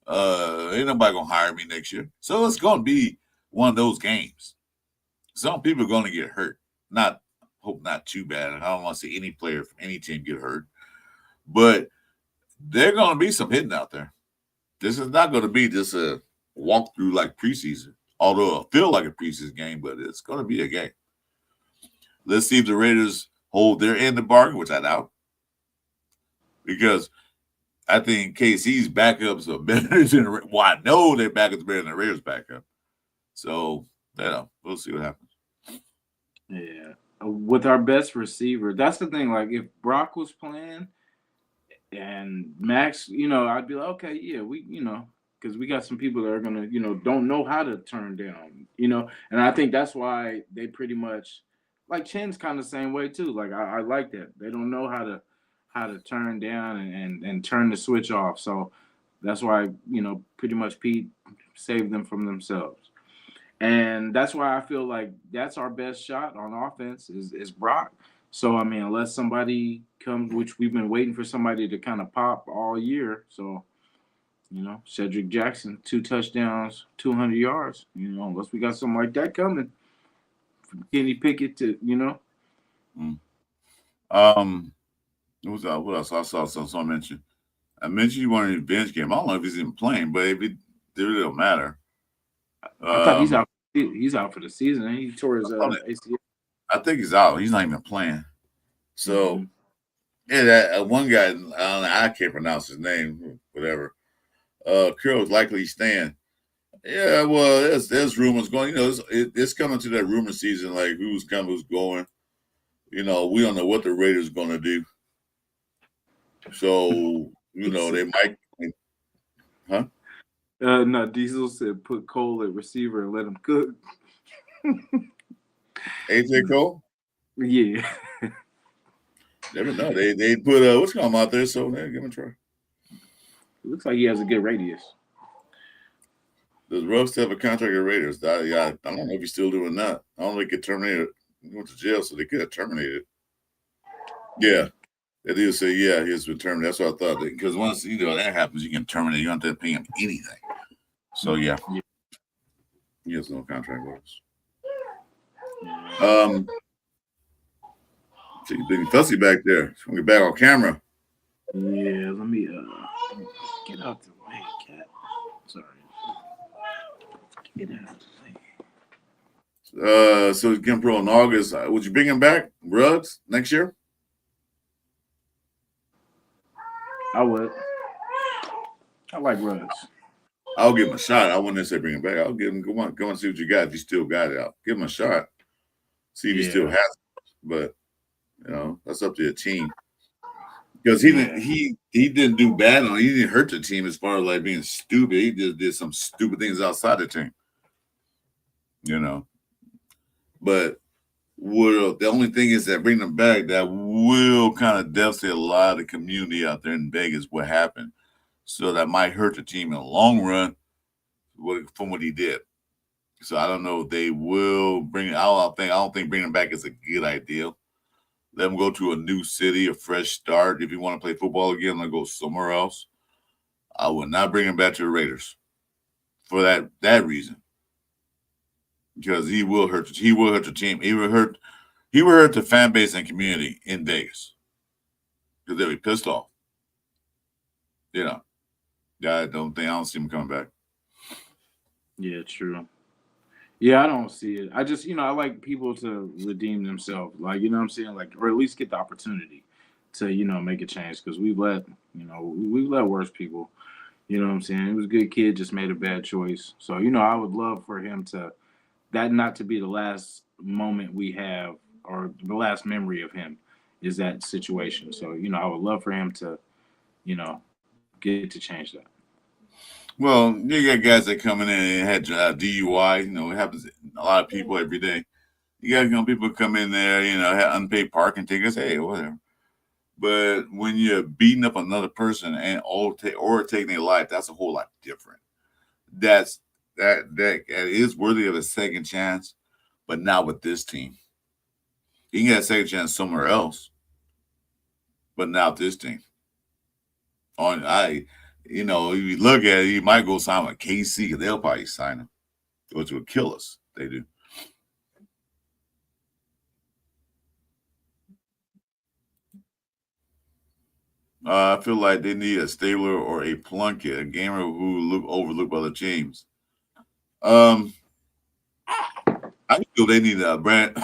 ain't nobody going to hire me next year. So it's going to be one of those games. Some people are going to get hurt. Hope not too bad. I don't want to see any player from any team get hurt. But there are going to be some hitting out there. This is not going to be just a walkthrough like preseason, although it'll feel like a preseason game, but it's going to be a game. Let's see if the Raiders hold their end of the bargain, which I doubt, because I think KC's backups are better than I know their backups are better than the Raiders' backup. So, we'll see what happens. Yeah. With our best receiver, that's the thing. Like, if Brock was playing and Max, I'd be like, okay, yeah, because we got some people that are going to, don't know how to turn down, and I think that's why they pretty much, like Chin's kind of the same way too. Like, I like that. They don't know how to turn down and turn the switch off. So that's why, pretty much Pete saved them from themselves. And that's why I feel like that's our best shot on offense is Brock. So, I mean, unless somebody comes, which we've been waiting for somebody to kind of pop all year. So, Cedric Jackson, 2 touchdowns, 200 yards, unless we got something like that coming. From Kenny Pickett to, What else? I saw someone mention. I mentioned you wanted a bench game. I don't know if he's even playing, but if it don't matter. I thought he's out. He's out for the season. He tore his ACL. I think he's out. He's not even playing. So, yeah, that one guy, I can't pronounce his name, whatever. Curl's likely staying. Yeah, well, there's rumors going. It's coming to that rumor season, like who's coming, who's going. We don't know what the Raiders are going to do. So, they might. Huh? No, Diesel said put Cole at receiver and let him cook. AJ Cole? Yeah. Never know. They put what's called out there, so they give him a try. It looks like he has a good radius. Does Ruggs have a contract with Raiders? I don't know if he's still doing that. I don't know if he get terminated. He went to jail, so they could have terminated. Yeah. They did say, yeah, he's been terminated. That's what I thought. Because once that happens, you can terminate. You don't have to pay him anything. So yeah. He has no contract with us. See, big fussy back there. He's gonna get back on camera. Yeah, let me get out the way, cat. Sorry. Get out of the way. So he's getting pro in August. Would you bring him back, Ruggs, next year? I would. I like Ruggs. I'll give him a shot. I wouldn't necessarily bring him back. I'll give him go and see what you got. If you still got it, I'll give him a shot. See if he still has it. But that's up to the team. Because he didn't do bad on it. He didn't hurt the team as far as like being stupid. He just did some stupid things outside the team. But the only thing is that bringing them back, that will kind of devastate a lot of the community out there in Vegas, what happened. So that might hurt the team in the long run from what he did. So I don't know if they will bring it. I don't think bringing him back is a good idea. Let him go to a new city, a fresh start. If you want to play football again, let him go somewhere else. I would not bring him back to the Raiders for that reason. Because he will hurt the team. He will hurt the fan base and community in Vegas. Because they'll be pissed off. I don't see him coming back. Yeah, true. Yeah, I don't see it. I just, I like people to redeem themselves. Like, you know what I'm saying? Like, or at least get the opportunity to, make a change. Because we've let worse people, you know what I'm saying? He was a good kid, just made a bad choice. So, I would love for him that not to be the last moment we have or the last memory of him is that situation. So, I would love for him to, get to change that. Well, you got guys that come in and had DUI. It happens to a lot of people every day. You got people come in there, have unpaid parking tickets. Hey, whatever. But when you're beating up another person or taking their life, that's a whole lot different. That is worthy of a second chance, but not with this team. You can get a second chance somewhere else, but not this team. If you look at it, you might go sign with KC because they'll probably sign him, which would kill us. They do. I feel like they need a Stabler or a Plunkett, a gamer who look overlooked by the teams. I feel they need a brand.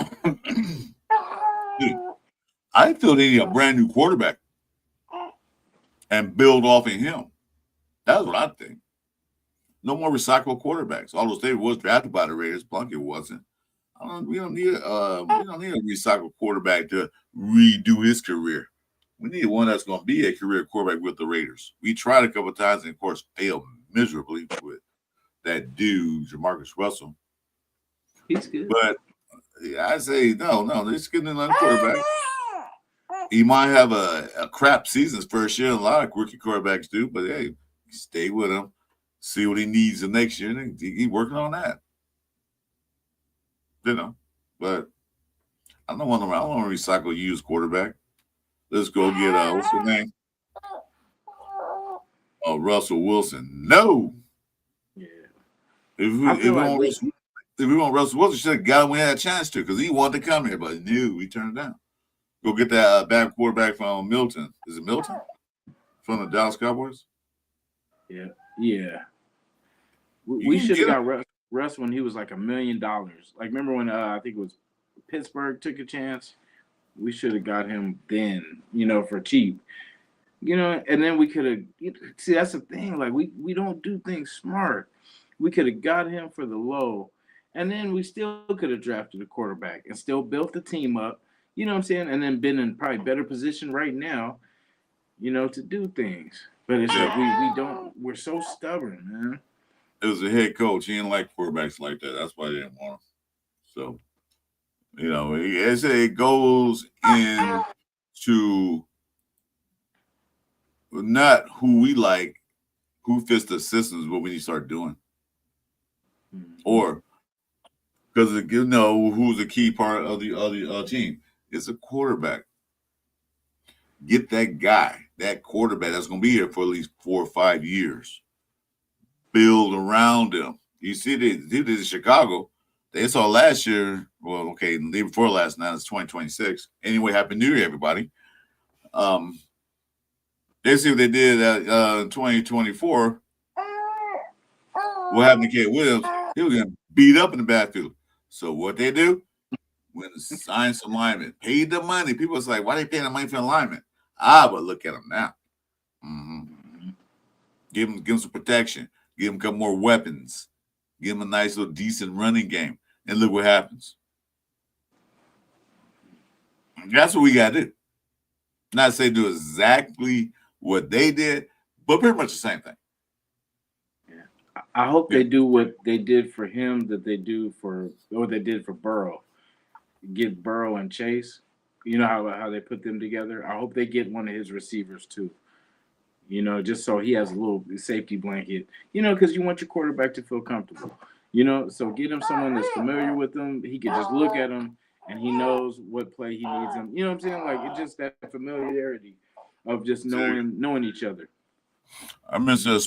I feel they need a brand new quarterback and build off of him. That's what I think. No more recycled quarterbacks. Although Stabler was drafted by the Raiders, Plunkett wasn't. We don't need a recycled quarterback to redo his career. We need one that's going to be a career quarterback with the Raiders. We tried a couple of times and, of course, failed miserably with that dude, Jamarcus Russell. He's good. But I say, no, let's get another quarterback. He might have a crap season his first year. A lot of rookie quarterbacks do. But, hey, stay with him. See what he needs the next year. And he's working on that. But I don't want to recycle used quarterback. Let's go get what's his name? Oh, Russell Wilson. No. Yeah. If we want Russell Wilson, should have got him when he had a chance to, because he wanted to come here, but no, we turned it down. Go get that bad quarterback from Milton. Is it Milton? From the Dallas Cowboys? Yeah. We should have got Russ when he was like $1 million. Like, remember when I think it was Pittsburgh took a chance? We should have got him then, for cheap. And then we could have see, that's the thing. Like, we don't do things smart. We could have got him for the low, and then we still could have drafted a quarterback and still built the team up, you know what I'm saying? And then been in probably better position right now, to do things. But it's like we're so stubborn, man. It was a head coach. He didn't like quarterbacks like that. That's why they didn't want him. So You know, it goes into not who we like, who fits the systems, what we need to start doing. Or because you know who's a key part of the team. It's a quarterback. Get that guy, that quarterback that's going to be here for at least 4 or 5 years. Build around him. You see, they did this in Chicago. They saw last year. Well, okay, the day before last. Now it's 2026. Anyway, Happy New Year, everybody. They see what they did at 2024. What happened to Kate Williams? He was getting beat up in the backfield. So what they do? Went and signed some linemen, paid the money. People was like, why they paying the money for the linemen? But look at them now. Mm-hmm. Give them some protection. Give them a couple more weapons. Give them a nice little decent running game. And look what happens. That's what we got to do. Not to say do exactly what they did, but pretty much the same thing. Yeah. I hope they do what they did for him that they did for Burrow. Get Burrow and Chase. You know how they put them together? I hope they get one of his receivers too. You know, just so he has a little safety blanket. You know, because you want your quarterback to feel comfortable. You know, so get him someone that's familiar with him. He can just look at him and he knows what play he needs him. You know what I'm saying? Like it's just that familiarity of just knowing each other. Mr.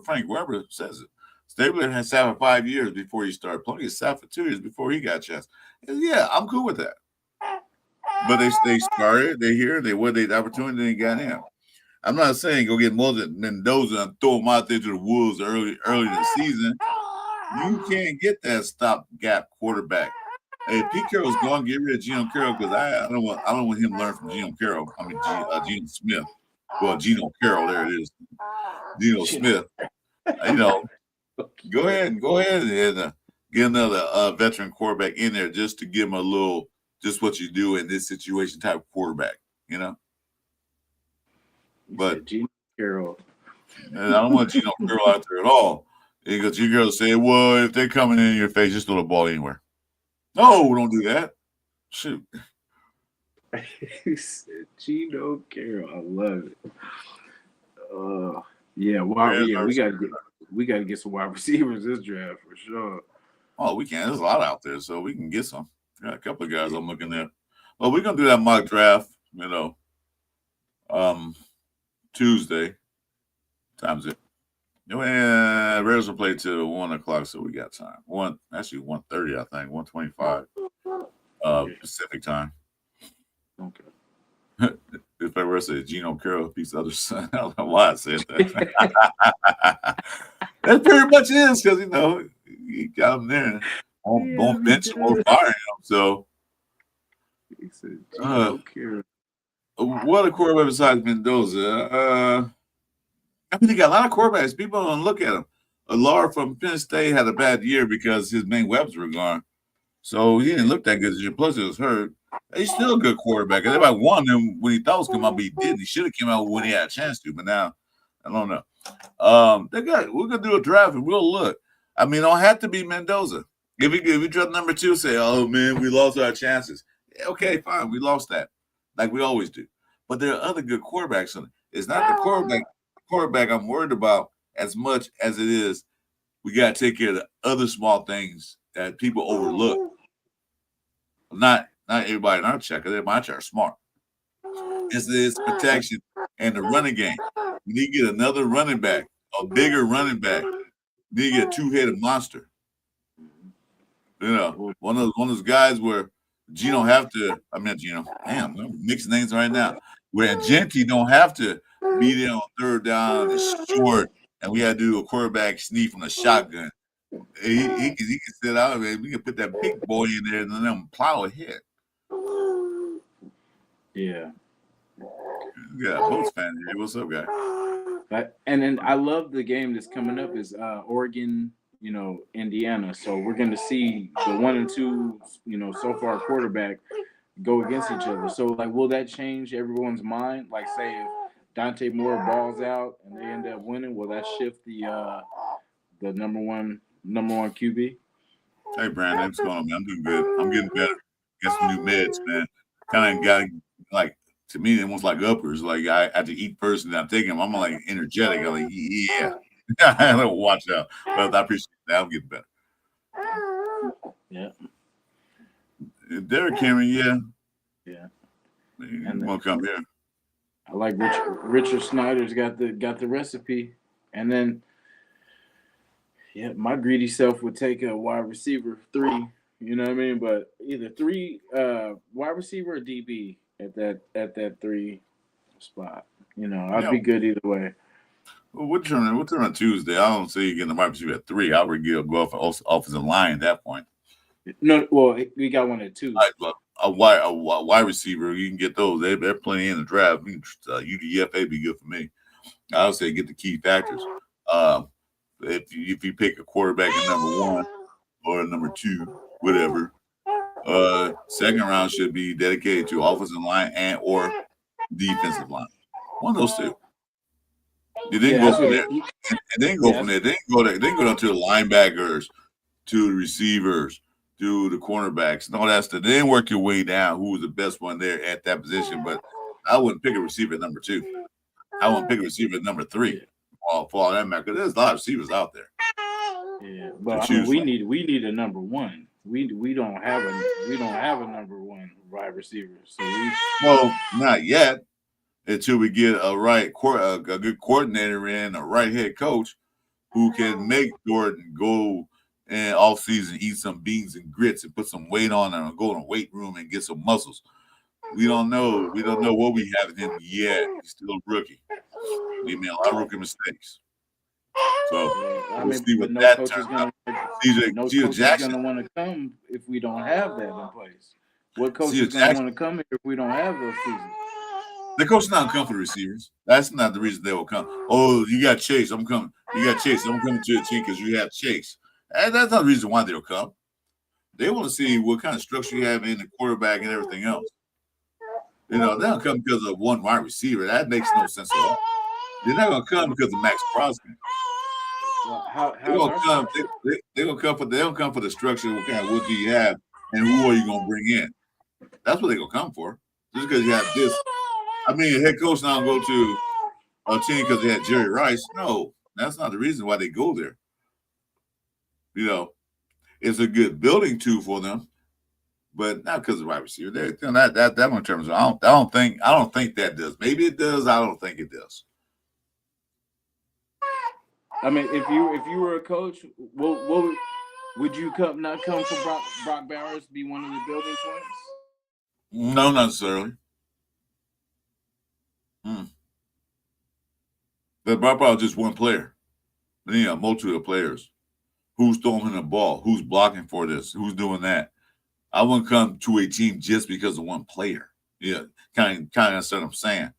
Frank Weber says it. Stabler has sat for 5 years before he started playing. He sat for 2 years before he got a chance. And yeah, I'm cool with that. But they started, they here, they the opportunity, they got him. I'm not saying go get Mendoza and throw him out there to the wolves early in the season. You can't get that stopgap quarterback. Hey, Pete Carroll's gone. Get rid of Geno Carroll because I don't want him to learn from Geno Carroll. I mean Geno Smith. Well, Geno Carroll, there it is. Geno Smith. You know, go ahead and get another veteran quarterback in there just to give him a little, just what you do in this situation type of quarterback. You know. But Geno Carroll. And I don't want Geno Carroll out there at all. Because you girls say, well, if they're coming in your face, just throw the ball anywhere. No, don't do that. Shoot. Geno Carroll, I love it. Yeah, we gotta get some wide receivers this draft for sure. Oh, we can. There's a lot out there, so we can get some. Got a couple of guys I'm looking at. Well, we're gonna do that mock draft, you know. Tuesday. Time's it. Raiders will play till 1:00, so we got time. 1:30, I think. 1:25 Pacific time. Okay. If I were to say Geno Carroll beats the other son, I don't know why I said that. That pretty much is because you know you got him there. Won't bench him or fire him. So he said Geno Carroll. What a quarterback besides Mendoza? I mean, they got a lot of quarterbacks. People don't look at him. Laura from Penn State had a bad year because his main weapons were gone. So he didn't look that good this year. Plus, he was hurt. He's still a good quarterback. Everybody wanted him when he thought was coming out, but he didn't. He should have came out when he had a chance to, but now, I don't know. We're going to do a draft, and we'll look. I mean, it don't have to be Mendoza. If we draft number 2, say, oh, man, we lost our chances. Yeah, okay, fine. We lost that, like we always do. But there are other good quarterbacks on it. It's not the quarterback I'm worried about as much as it is we got to take care of the other small things that people overlook. Not everybody in our check, because everybody are smart. It's protection and the running game. We need to get another running back, a bigger running back. We need to get a 2-headed monster. You know, one of those guys where Geno have to. I mean, Geno. Damn, I'm mixing names right now. Where Gentry don't have to be there on third down and short, and we had to do a quarterback sneak from the shotgun. He can sit out, and we can put that big boy in there and let him plow ahead. Yeah. Yeah, Boats fan here. What's up, guy? And then I love the game that's coming up is Oregon, Indiana. So we're going to see the 1 and 2, so far quarterback go against each other. So, like, will that change everyone's mind? Like, say if Dante Moore balls out and they end up winning, will that shift the number one QB? Hey, Brandon, what's going on, man? I'm doing good. I'm getting better. Got some new meds, man. Kind of got like to me, it was like uppers. Like I have to eat first, and I'm taking them. I'm like energetic. I'm like, yeah, I gotta watch out. But I appreciate that. I'm getting better. Yeah. Derek Cameron, yeah, Yeah. you And want to come here? I like Richard Snyder's got the recipe, and then yeah, my greedy self would take a wide receiver 3. You know what I mean? But either 3 wide receiver or DB at that 3 spot. You know, I'd Yeah. be good either way. Well, what turn on Tuesday? I don't see you getting the wide receiver at 3. I would go off offensive line at that point. No, well, we got one at 2. A wide receiver, you can get those. They're plenty in the draft. UDFA be good for me. I would say get the key factors. If you pick a quarterback at number 1 or number 2, whatever, second round should be dedicated to offensive line and or defensive line. One of those two. You didn't go from there. And then go from there. Then go down to the linebackers, to the receivers, to the cornerbacks, and all that stuff. Then work your way down. Who was the best one there at that position? But I wouldn't pick a receiver at number 2. I wouldn't pick a receiver at number 3. For all that matter, because there's a lot of receivers out there. Yeah, but I mean, we need a number 1. We don't have a number 1 wide receiver. So not yet. Until we get a good coordinator and a right head coach who can make Jordan go in off season, eat some beans and grits and put some weight on him and go in a weight room and get some muscles. We don't know. We don't know what we have in him yet. He's still a rookie. He made a lot of rookie mistakes. So we'll see what that turns out. No coach is going to want to come if we don't have that in place. What coach is going to want to come here if we don't have those seasons? The coach is not coming for the receivers. That's not the reason they will come. Oh, you got Chase. I'm coming. You got Chase. I'm coming to your team because you have Chase. And that's not the reason why they'll come. They want to see what kind of structure you have in the quarterback and everything else. You know, they don't come because of one wide receiver. That makes no sense at all. They're not going to come because of Max Crosby. They're going to come. They're going to come for. They don't come for the structure. What kind of what do you have, and who are you going to bring in? That's what they're going to come for. Just because you have this. I mean, a head coach now go to a team because they had Jerry Rice. No, that's not the reason why they go there. You know, it's a good building tool for them, but not because of the wide receiver. That one terms. I don't think that does. Maybe it does. I don't think it does. I mean, if you were a coach, what would you not come for Brock Bowers to be one of the building points? No, not necessarily. But Brock Bowers is just one player. Then you have multiple players. Who's throwing the ball? Who's blocking for this? Who's doing that? I wouldn't come to a team just because of one player. Yeah, kind of understand what I'm saying.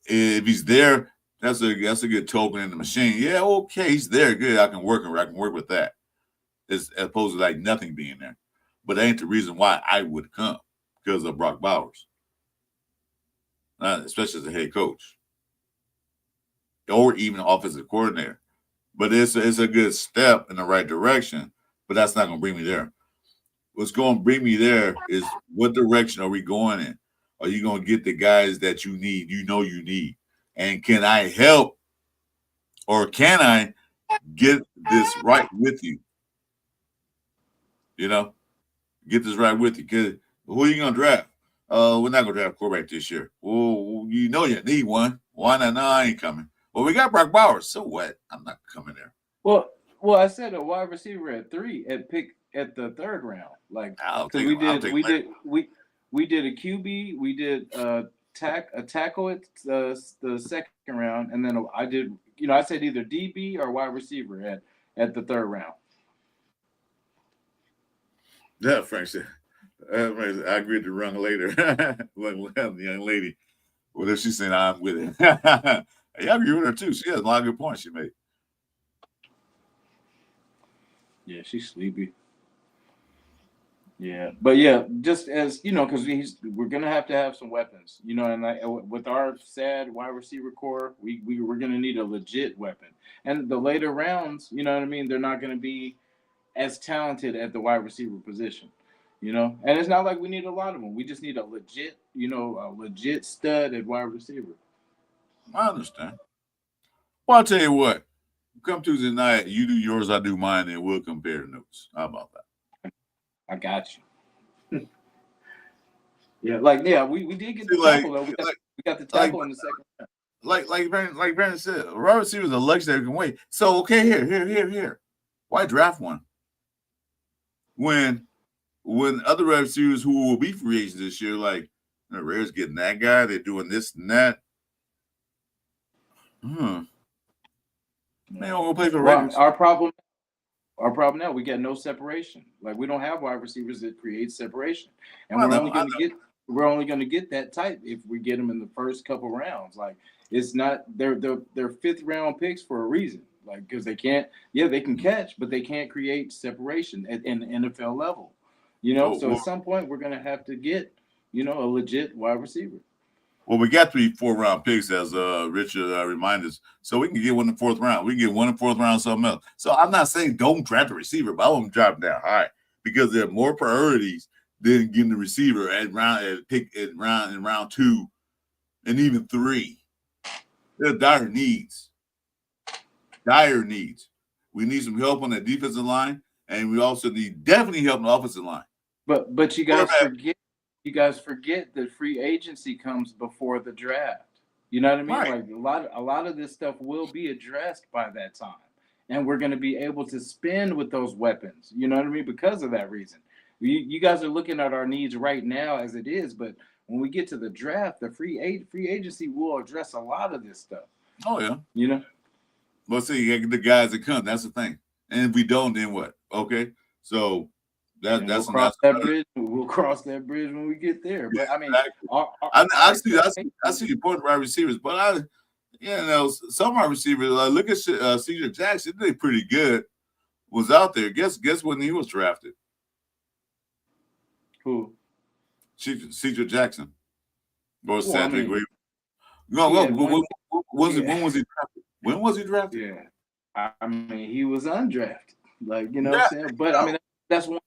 If he's there, that's a good token in the machine. Yeah, okay, he's there. Good, I can work with that. As opposed to like nothing being there. But that ain't the reason why I would come because of Brock Bowers. Especially as a head coach. Or even offensive coordinator. But it's a good step in the right direction, but that's not going to bring me there. What's going to bring me there is what direction are we going in? Are you going to get the guys that you need, you need? And can I help or can I get this right with you? You know, get this right with you. Because who are you going to draft? We're not going to draft a quarterback this year. Well, you know you need one. Why not? No, I ain't coming. Well, we got Brock Bowers. So what? I'm not coming there. Well, I said a wide receiver at 3 at the 3rd round. Like we did a QB, we did a tackle at the 2nd round, and then I said either DB or wide receiver at the 3rd round. Yeah, Frank said. I agreed to run later. The young lady. What if she's saying I'm with it? I agree with her too. She has a lot of good points she made. Yeah, she's sleepy. Yeah, but yeah, just as you know, because we're gonna have to have some weapons, you know, and with our sad wide receiver core, we're gonna need a legit weapon. And the later rounds, you know what I mean, they're not gonna be as talented at the wide receiver position. And it's not like we need a lot of them. We just need a legit stud at wide receiver. I understand. Well, I'll tell you what. Come Tuesday night, you do yours, I do mine, and we'll compare notes. How about that? I got you. we did get the tackle though. We got the tackle in the second round. Like Brandon said, wide receiver is a luxury that can wait. So okay, here. Why draft one? When other wide receivers who will be free agents this year, like Raiders getting that guy, they're doing this and that. They don't go play for Raiders. Our problem now, we got no separation. Like we don't have wide receivers that create separation, and we're only going to get that type if we get them in the first couple rounds. Like it's not they're fifth round picks for a reason. Like because they can catch, but they can't create separation in the NFL level. So at some point we're going to have to get a legit wide receiver. Well, we got 3 4-round picks, as Richard reminded us, so we can get one in the 4th round. We can get one in the 4th round, something else. So I'm not saying don't draft a receiver, but I want to drop down high because there are more priorities than getting the receiver at round 2 and even 3. There are dire needs. We need some help on that defensive line, and we also need definitely help on the offensive line. But you guys forget that free agency comes before the draft. You know what I mean? Right. Like a lot of this stuff will be addressed by that time, and we're going to be able to spend with those weapons. You know what I mean? Because of that reason, you guys are looking at our needs right now as it is, but when we get to the draft, the free agency will address a lot of this stuff. Oh yeah. Well, see, you got the guys that come. That's the thing. And if we don't, then what? Okay, so. We'll cross that bridge when we get there. But I mean, exactly. I see the point of wide receivers, but some wide receivers. Look at C.J. Jackson; they pretty good. Was out there. Guess when he was drafted? Who? C.J. Jackson. Or Cedric. When was he drafted? When was he drafted? Yeah, I mean, he was undrafted. Like what I'm saying. But I mean, that's one.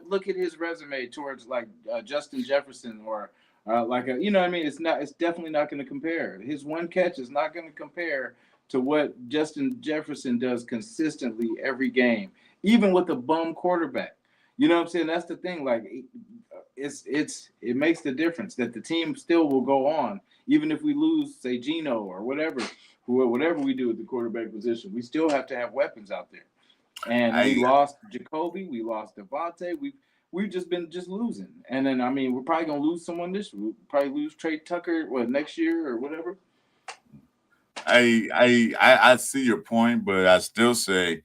Look at his resume towards like Justin Jefferson or what I mean. It's definitely not going to compare. His one catch is not going to compare to what Justin Jefferson does consistently every game, even with a bum quarterback. You know what I'm saying? That's the thing. Like it makes the difference that the team still will go on, even if we lose, say, Geno or whatever we do at the quarterback position. We still have to have weapons out there. And we lost Jacoby, we lost Devontae, we've just been losing. And then I mean we're probably gonna lose someone this week. We'll probably lose Trey Tucker next year or whatever. I see your point, but I still say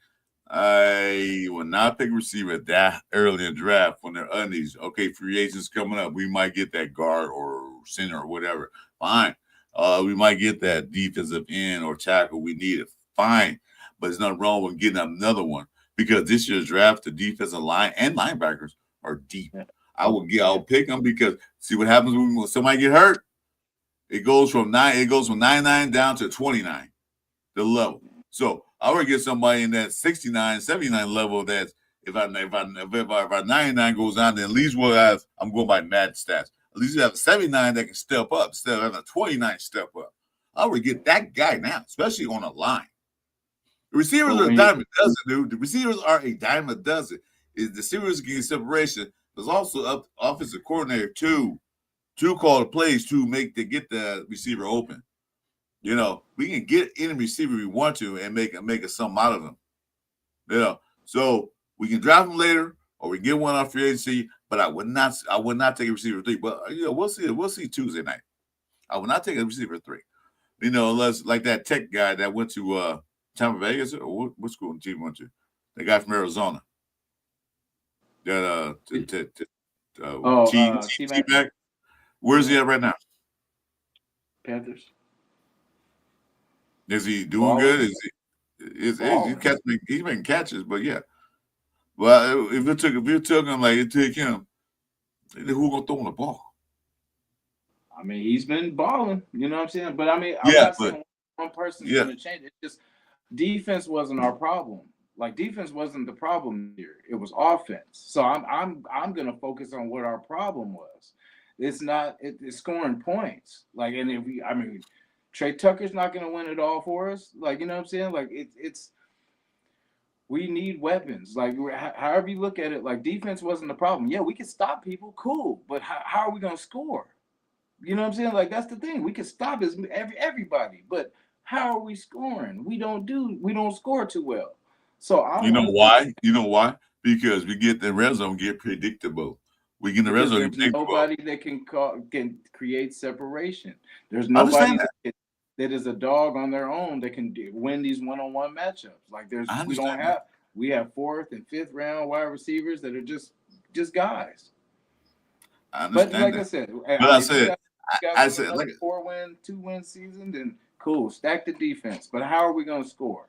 I will not pick a receiver that early in the draft when they're undies. Okay, free agents coming up. We might get that guard or center or whatever. Fine. We might get that defensive end or tackle. We need it. Fine. But there's nothing wrong with getting another one because this year's draft, the defensive line and linebackers are deep. Yeah. I'll pick them because see what happens when somebody get hurt. It goes from 99 down to 29, the level. So I would get somebody in that 69, 79 level. That's if our 99 goes down, then at least we'll have. I'm going by Madden stats. At least you have a 79 that can step up instead of having a 29 step up. I would get that guy now, especially on a line. The receivers are a dime a dozen, dude. The receivers are a dime a dozen. The receivers getting separation. There's also offensive coordinator to call the plays to get the receiver open. We can get any receiver we want to and make a sum out of them. So we can draft them later or we get one off free agency. But I would not take a receiver 3. But we'll see Tuesday night. I would not take a receiver 3. Unless like that tech guy that went to Tampa Bay, or what school the team went to? The guy from Arizona. That T-Mac. Where's he at right now? Panthers. Is he doing good? He's making catches, but yeah. Well, if it took him like it took him, who gonna throw him the ball? I mean, he's been balling. You know what I'm saying? But I mean, I'm not saying one person's gonna change it. It's just defense wasn't our problem. Like defense wasn't the problem here; it was offense. So I'm gonna focus on what our problem was. It's not it's scoring points. Like, and if we, I mean, Trey Tucker's not gonna win it all for us. Like, you know what I'm saying? Like it's we need weapons. Like however you look at it, like defense wasn't the problem. Yeah, we can stop people, cool, but how are we gonna score? You know what I'm saying? Like that's the thing. We can stop everybody, but how are we scoring? We don't score too well. So You know I'm why? You know why? Because we get the red zone get predictable. We get in the red because zone there's get predictable. nobody that can create separation. There's I understand nobody that. that is a dog on their own that can win these one-on-one matchups. Like I we don't understand that. have we have fourth and fifth round wide receivers that are just guys. I But understand like I that. said, But I I mean, if you said, guys, you guys I want said, another like, 4-win, 2-win season, then cool. Stack the defense. But how are we going to score?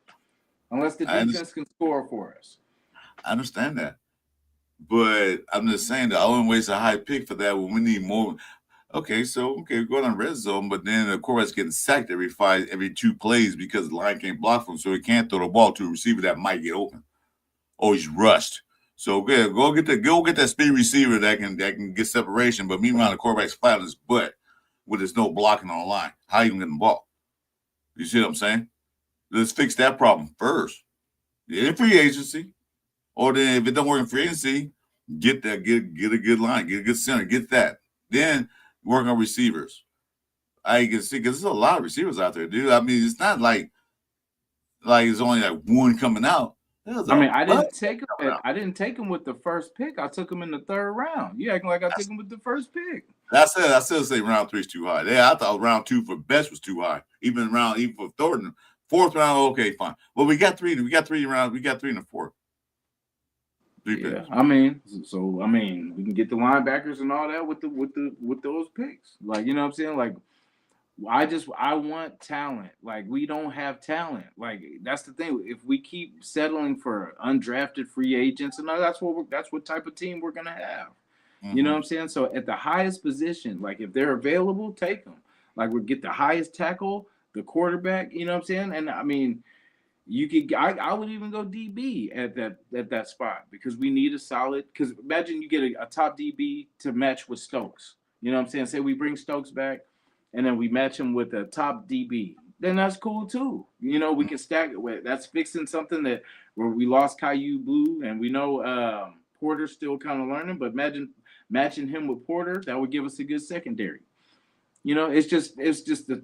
Unless the I, under- defense can score for us. I understand that. But I'm just saying that I wouldn't waste a high pick for that when we need more. Okay, we're going on red zone, but then the quarterback's getting sacked every 2 plays because the line can't block him, so he can't throw the ball to a receiver that might get open. Or he's rushed. So good, go get that speed receiver that can get separation. But meanwhile, the quarterback's flat on his butt with his no blocking on the line. How you gonna get the ball? You see what I'm saying? Let's fix that problem first. In free agency, or then if it don't work in free agency, get a good line, get a good center, get that. Then work on receivers. I can see because there's a lot of receivers out there, dude. I mean, it's not like it's only like one coming out. There's I a mean, I bunch didn't take him. coming out. I didn't take him with the first pick. I took him in the third round. You acting like I took him with the first pick. I still say round 3 is too high. Yeah, I thought round 2 for best was too high. Even for third and fourth round, okay, fine. Well, we got 3 rounds. We got 3 in the fourth. 3 Yeah, picks. I mean, so I mean, we can get the linebackers and all that with those picks. Like, you know what I'm saying? Like, I want talent. Like, we don't have talent. Like, that's the thing. If we keep settling for undrafted free agents, and that's what type of team we're gonna have. You know what Mm-hmm. I'm saying? So at the highest position, like if they're available, take them. Like we get the highest tackle, the quarterback. You know what I'm saying? And I mean, you could. I would even go DB at that spot because we need a solid. Because imagine you get a top DB to match with Stokes. You know what I'm saying? Say we bring Stokes back, and then we match him with a top DB. Then that's cool too. You know, we can stack it with. That's fixing something that where we lost Caillou Blue, and we know Porter's still kind of learning. But imagine matching him with Porter, that would give us a good secondary. You know, it's just the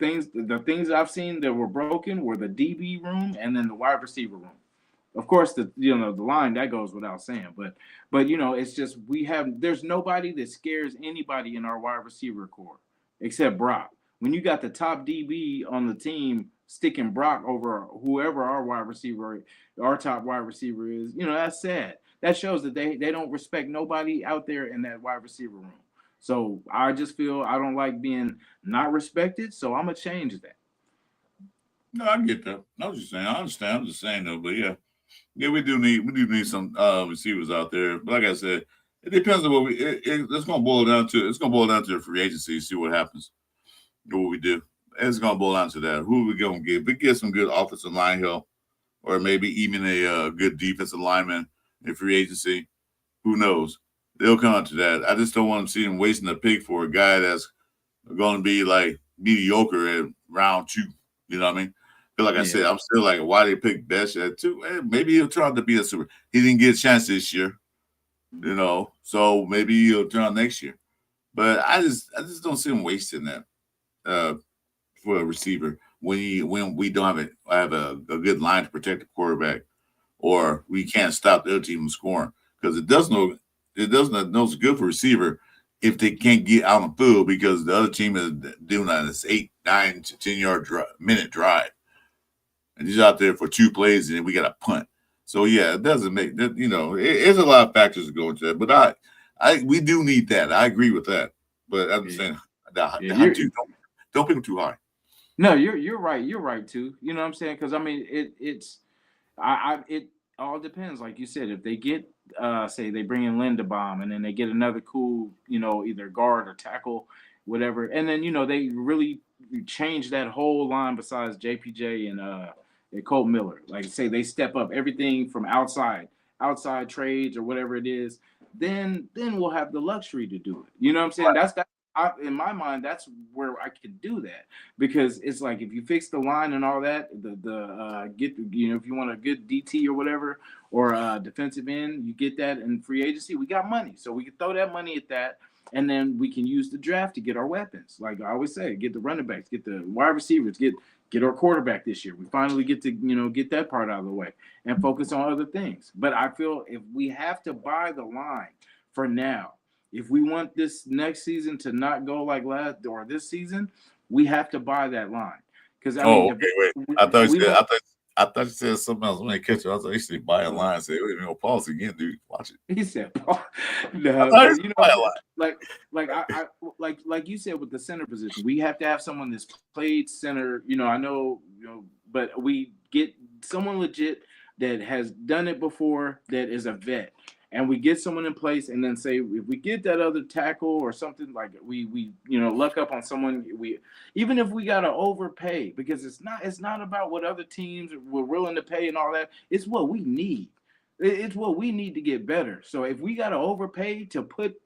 things I've seen that were broken were the DB room and then the wide receiver room. Of course, the line that goes without saying, but it's just there's nobody that scares anybody in our wide receiver core except Brock. When you got the top DB on the team sticking Brock over whoever our top wide receiver is, that's sad. That shows that they don't respect nobody out there in that wide receiver room. So I just feel I don't like being not respected, so I'm gonna change that. No, I get that. I was just saying. I understand. I'm just saying though. But yeah, we do need some receivers out there. But like I said, it depends on what it's gonna boil down to. It's gonna boil down to the free agency. See what happens. What we do. It's gonna boil down to that. Who we gonna get? If we get some good offensive line help, or maybe even a good defensive lineman in free agency. Who knows? They'll come out to that. I just don't want to see them wasting a pick for a guy that's going to be like mediocre at round 2. You know what I mean? But like I said, Yeah. I'm still like, why they pick Best at 2? Maybe he'll turn out to be a super. He didn't get a chance this year, so maybe he'll turn out next year. But I just don't see him wasting that uh, for a receiver when we don't have a good line to protect the quarterback, or we can't stop the other team from scoring because it doesn't know it's good for receiver if they can't get out on the field because the other team is doing this 8, 9 to 10 yard minute drive, and he's out there for 2 plays and then we got a punt. So yeah, it doesn't make that. It's a lot of factors to go into that, but we do need that. I agree with that, but I'm just Yeah. saying Yeah, don't pick them too high. no, you're right. You're right too. You know what I'm saying? Because I mean, it all depends. Like you said, if they get say they bring in Linderbaum and then they get another cool, either guard or tackle, whatever, and then they really change that whole line besides JPJ Cole Miller. Like say they step up everything from outside trades or whatever it is, then we'll have the luxury to do it. You know what I'm saying? That's in my mind, that's where I could do that, because it's like if you fix the line and all that, get if you want a good DT or whatever, or defensive end, you get that in free agency. We got money, so we can throw that money at that, and then we can use the draft to get our weapons. Like I always say, get the running backs, get the wide receivers, get our quarterback this year. We finally get to get that part out of the way and focus on other things. But I feel if we have to buy the line for now, if we want this next season to not go like last or this season, we have to buy that line. Because wait. I thought you said something else. When they catch you, I thought you said buy a line. Say, wait a minute, pause again, dude. Watch it. He said, "No, like you said with the center position, we have to have someone that's played center. I know, but we get someone legit that has done it before, that is a vet." And we get someone in place, and then say if we get that other tackle or something, like we luck up on someone, even if we gotta overpay, because it's not about what other teams were willing to pay and all that. It's what we need. It's what we need to get better. So if we gotta overpay to put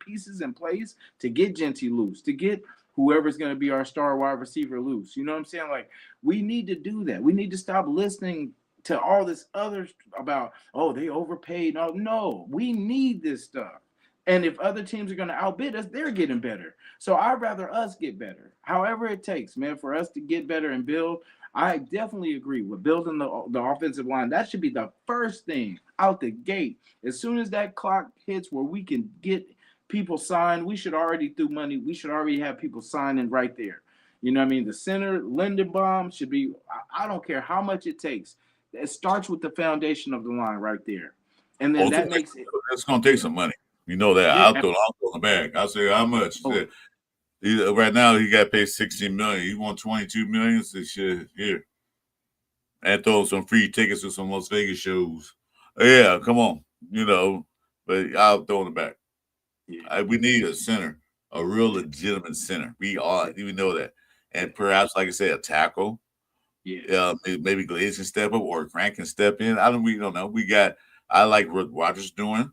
pieces in place to get Genty loose, to get whoever's going to be our star wide receiver loose, you know what I'm saying? Like, we need to do that. We need to stop listening to all this other about, oh, they overpaid. No, we need this stuff. And if other teams are going to outbid us, they're getting better. So I'd rather us get better. However it takes, man, for us to get better and build. I definitely agree with building the offensive line. That should be the first thing out the gate. As soon as that clock hits where we can get people signed, we should already through money. We should already have people signing right there. You know what I mean? The center, Lindenbaum, should be, I don't care how much it takes. It starts with the foundation of the line right there. And then that makes it. It's going to take some money. You know that. Yeah, I'll throw the bag. I'll say, how much? Right now, he got to pay $16 million. He want $22 million. So shit, here. And throw some free tickets to some Las Vegas shows. Yeah, come on. But I'll throw in the back. Yeah. We need a center, a real legitimate center. We know that. And perhaps, like I said, a tackle. Yeah. Maybe Glaze can step up or Grant can step in. We don't know. I like what Rodgers doing.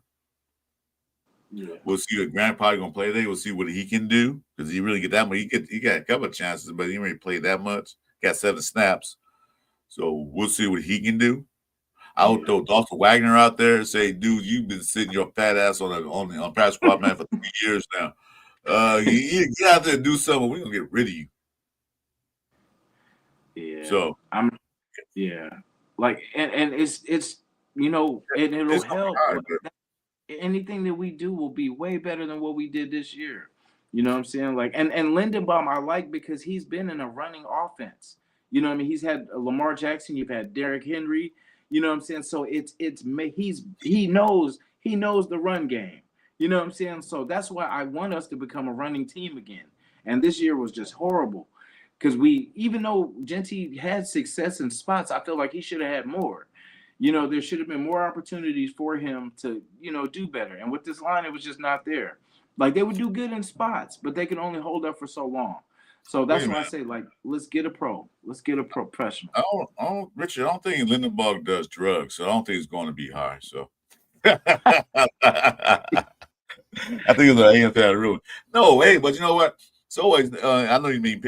Yeah. We'll see what Grant probably gonna play today. We'll see what he can do, because he really get that much. He got a couple of chances, but he didn't really play that much. Got 7 snaps. So we'll see what he can do. I'll throw Dawson Wagner out there and say, dude, you've been sitting your fat ass on practice squad, man, for 3 years now. You get out there and do something. We're gonna get rid of you. Yeah. So like, and it's and it'll help. Anything that we do will be way better than what we did this year. You know what I'm saying? Like, and Lindenbaum I like, because he's been in a running offense. You know what I mean? He's had Lamar Jackson. You've had Derrick Henry. You know what I'm saying? So he knows the run game. You know what I'm saying? So that's why I want us to become a running team again. And this year was just horrible, because even though Genty had success in spots, I feel like he should have had more. There should have been more opportunities for him to, do better. And with this line, it was just not there. Like, they would do good in spots, but they can only hold up for so long. So that's why I say, like, let's get a pro. Let's get a professional. Richard, I don't think Lindenbaum does drugs, so I don't think it's going to be high. So I think it's an AFL rule. No, hey, but you know what? So always, I know you mean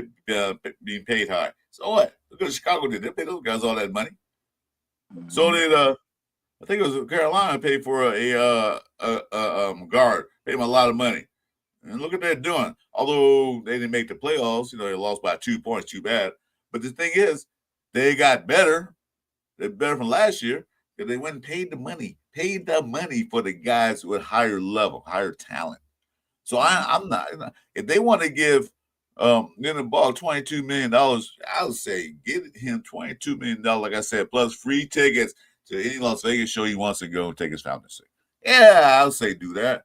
being paid high. So what? Look at Chicago did. They paid those guys all that money. So did I think it was Carolina paid for a guard, paid him a lot of money, and look at that doing. Although they didn't make the playoffs, they lost by 2 points, too bad. But the thing is, they got better. They're better from last year, because they went and paid the money for the guys with higher level, higher talent. So I'm not. If they want to give Lindenbaum $22 million, I would say give him $22 million, like I said, plus free tickets to any Las Vegas show he wants to go and take his family to. Yeah, I would say do that.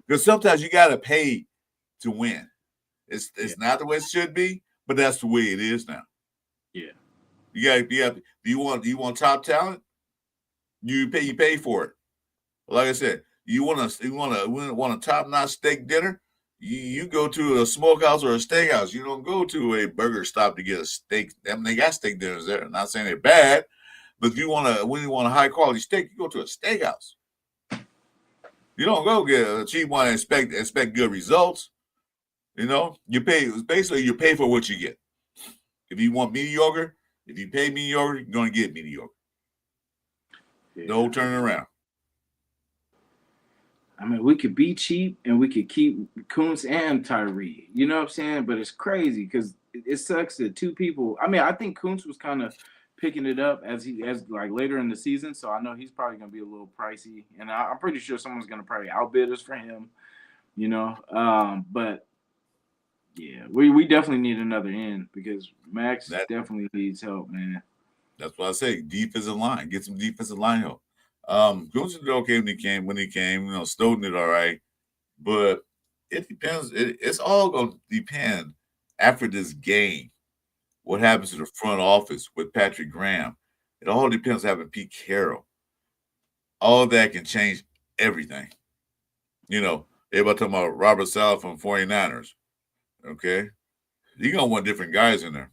Because sometimes you got to pay to win. It's not the way it should be, but that's the way it is now. Yeah. Do you want top talent? You pay for it. Like I said, you want a top-notch steak dinner? You go to a smokehouse or a steakhouse. You don't go to a burger stop to get a steak. I mean, they got steak dinners there. I'm not saying they're bad, but if you want a high quality steak, you go to a steakhouse. You don't go get a cheap one and expect good results. You know, you pay for what you get. If you want mediocre, if you pay mediocre, you're gonna get mediocre. Yeah. No turning around. I mean, we could be cheap and we could keep Kuntz and Tyree. You know what I'm saying? But it's crazy because it sucks that two people. I mean, I think Kuntz was kind of picking it up as like later in the season. So I know he's probably gonna be a little pricey, and I'm pretty sure someone's gonna probably outbid us for him. You know, but yeah, we definitely need another end because Max definitely needs help, man. That's what I say. Defensive line, get some defensive line help. Kuntz did okay when he came. You know, Snowden did all right, but it depends. It's all going to depend after this game. What happens to the front office with Patrick Graham? It all depends on having Pete Carroll. All of that can change everything. You know, everybody talking about Robert Saleh from 49ers. Okay. You're going to want different guys in there.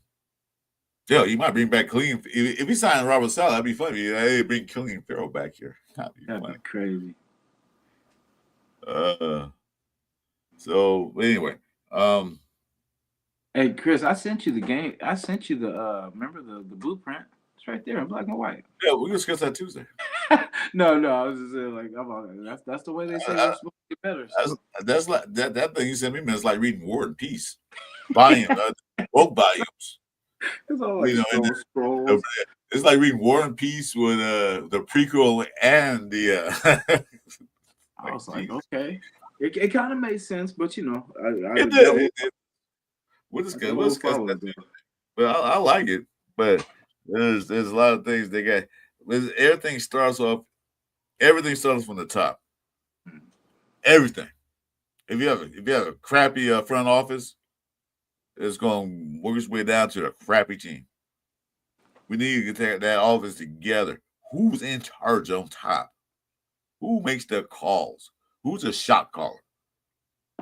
Yeah, you might bring back Clean. If he signed Robert Saleh, that'd be funny. Hey, bring Clean Farrell back here. That'd be crazy. So anyway, hey Chris, I sent you the game. I sent you the remember the blueprint. It's right there in black and white. Yeah, we discuss that Tuesday. no, I was just saying like that's the way they say we're supposed to get better. So. That's like that thing you sent me, man. It's like reading War and Peace, volume, both volumes. It's all like scrolls. It's like reading War and Peace with the prequel and the. I was like, okay, it kind of made sense, but you know, it did. What is good? What's good? But I like it. But there's a lot of things they got. Everything starts from the top. Everything. If you have a crappy front office, it's going to work its way down to a crappy team. We need to get that office together. Who's in charge on top? Who makes the calls? Who's a shot caller?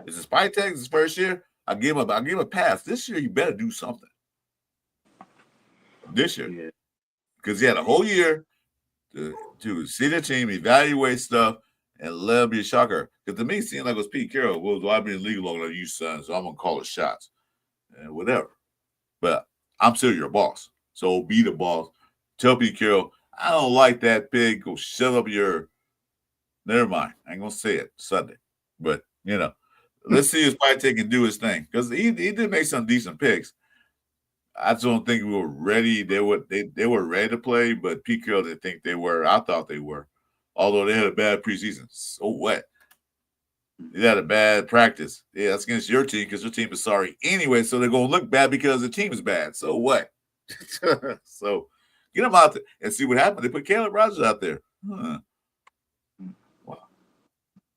Is it Spytek his first year? I give him a pass. This year, you better do something. This year. Because he had a whole year to see the team, evaluate stuff, and let him be a shocker. Because to me, it seemed like it was Pete Carroll. Well, I've been in the league longer than you, son, so I'm going to call the shots. And whatever. But I'm still your boss. So be the boss. Tell Pete Carroll, I don't like that pig. Go shut up your. Never mind. I ain't going to say it Sunday. But, you know, let's see if Spytek can do his thing. Because he did make some decent picks. I just don't think we were ready. They were ready to play, but Pete Carroll didn't think they were. I thought they were. Although they had a bad preseason. So what? They had a bad practice. Yeah, that's against your team because your team is sorry anyway. So they're going to look bad because the team is bad. So what? So get them out there and see what happened. They put Caleb Rogers out there. Huh. Wow.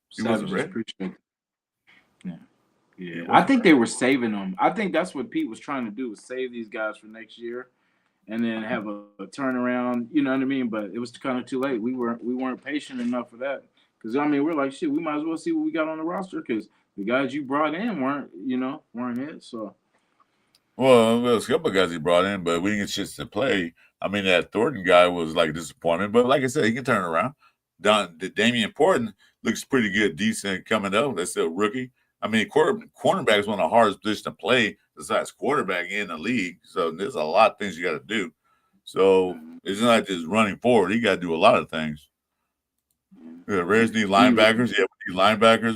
He wasn't ready. Yeah. I think they were saving them. I think that's what Pete was trying to do, was save these guys for next year and then have a turnaround, you know what I mean? But it was kind of too late. We weren't patient enough for that. Because, I mean, we're like, shit, we might as well see what we got on the roster because the guys you brought in weren't it. So. Well, there's a couple of guys he brought in, but we didn't get shit to play. I mean, that Thornton guy was like a disappointment. But like I said, he can turn around. Damian Porton looks pretty good, decent coming up. That's still a rookie. I mean, cornerback is one of the hardest positions to play besides quarterback in the league. So there's a lot of things you got to do. So it's not just running forward. You got to do a lot of things. The Raiders need linebackers. Yeah, we need linebackers.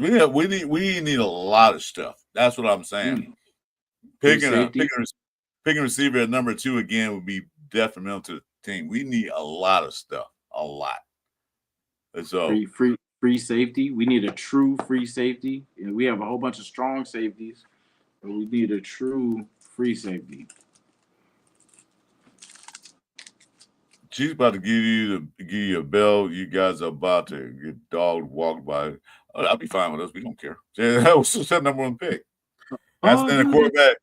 We need a lot of stuff. That's what I'm saying. Picking a receiver at number 2 again would be detrimental to the team. We need a lot of stuff. A lot. So free safety. We need a true free safety. And we have a whole bunch of strong safeties, but we need a true free safety. She's about to give you a bell. You guys are about to get dogged, walked by. I'll be fine with us. We don't care. That was just that number 1 pick. That's then the quarterback,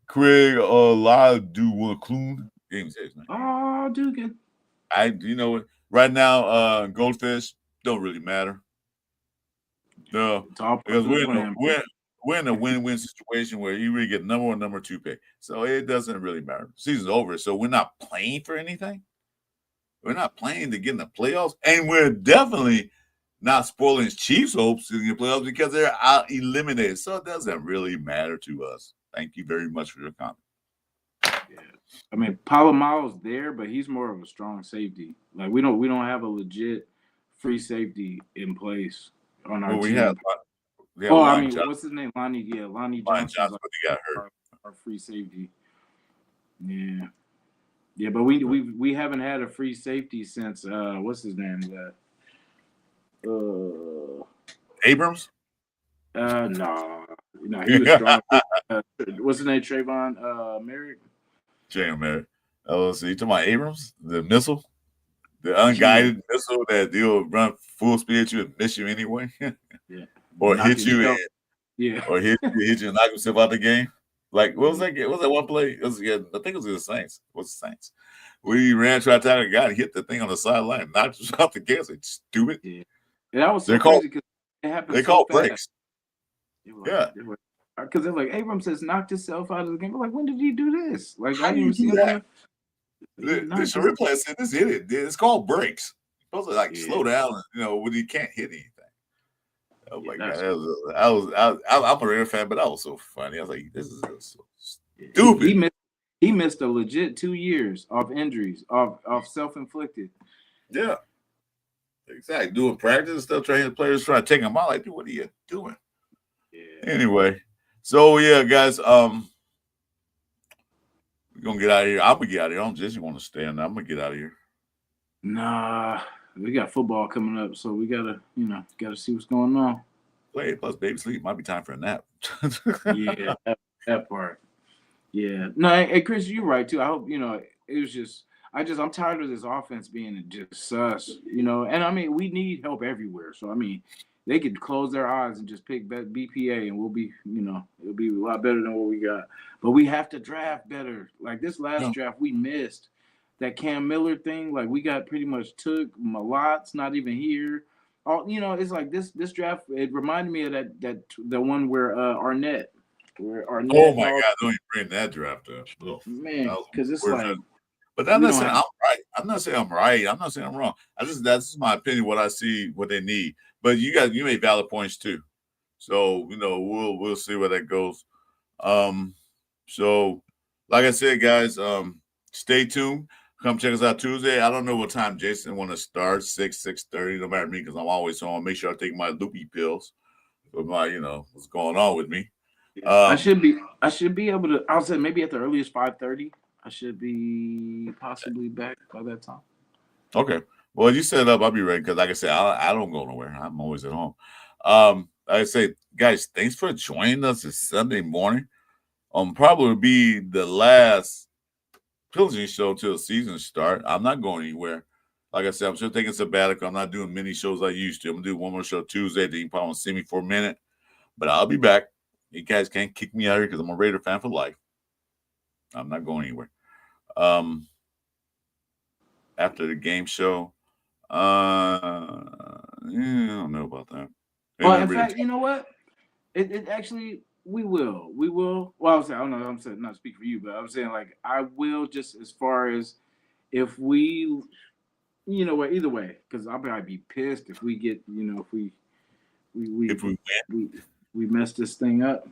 Craig Laduakloon. Game says, man. Oh, Dugan. You know what? Right now, Goldfish don't really matter. No, because we're we're in a win-win situation where you really get number one, number two pick. So it doesn't really matter. Season's over, so we're not playing for anything. We're not playing to get in the playoffs, and we're definitely not spoiling Chiefs' hopes in the playoffs because they're out eliminated. So it doesn't really matter to us. Thank you very much for your comment. Yeah. I mean, Palomalo's there, but he's more of a strong safety. Like we don't have a legit free safety in place on our Well, we team. have I mean, what's his name? Lonnie Johnson's Johnson, like but he got hurt. our free safety. Yeah. Yeah, but we haven't had a free safety since what's his name? Abrams? No, he was strong. What's his name? Trayvon Merrick. Jay Merrick. Oh, so you talking about Abrams, the missile, the unguided missile that deal run full speed at you and miss you anyway, Yeah, or Knock hit you, himself. or hit you and knock himself out the game. Like what was that? What was that one play? It was, I think it was the Saints. What's the Saints? We ran, tried to tackle a guy, and hit the thing on the sideline, knocked him off the game. Like, stupid. Yeah, and that was so They're crazy because it happened. They so call fast. breaks. Yeah, because they're like Abrams has knocked himself out of the game. We're like, when did he do this? Like, How I do didn't you even do see that? him. The short replay said this hit it. It's called breaks. You're supposed to slow down, when you can't hit anything. Oh my God, I'm a Raider fan, but that was so funny. I was like, this is so stupid. He missed a legit 2 years off injuries, off self-inflicted. Yeah, exactly. Doing practice and stuff, training players, trying to take them out. Like, dude, what are you doing? Yeah. Anyway, so yeah, guys, we're gonna get out of here. I'm gonna get out of here. I don't just want to stay in there. I'm gonna get out of here. Nah, we got football coming up, so we gotta see what's going on. Play plus baby sleep. Might be time for a nap. Yeah, that part. Yeah. No, hey Chris, you're right too. I hope it was just I'm tired of this offense being just sus, and I mean we need help everywhere. So I mean they could close their eyes and just pick BPA and we'll be, it'll be a lot better than what we got. But we have to draft better. Like this last draft we missed that Cam Miller thing. Like we got pretty much took Malot's not even here. It's like this draft. It reminded me of that the one where Arnett. Oh my God! Don't even bring that draft up, man. Because it's like, but I'm not saying I'm right. I'm not saying I'm right. I'm not saying I'm wrong. That's my opinion. What I see, what they need. But you made valid points too. So we'll see where that goes. So like I said, guys, stay tuned. Come check us out Tuesday. I don't know what time Jason want to start. 6:30. No matter me, because I'm always on. Make sure I take my loopy pills for my what's going on with me. I should be able to. I'll say maybe at the earliest 5:30. I should be possibly back by that time. Okay. Well, you set it up. I'll be ready because, like I said, I don't go nowhere. I'm always at home. I say, guys, thanks for joining us this Sunday morning. Probably be the last Pillaging show till the season start. I'm not going anywhere. Like I said, I'm still taking sabbatical. I'm not doing many shows I used to. I'm gonna do one more show Tuesday. Then you probably won't see me for a minute, but I'll be back. You guys can't kick me out of here because I'm a Raider fan for life. I'm not going anywhere. After the game show, I don't know about that. Well, in fact, you know what? It actually we will. Well, I don't know. I'm saying not speak for you, but I'm saying like I will just as far as if we, either way, because I'll probably be pissed if we get, if we mess this thing up.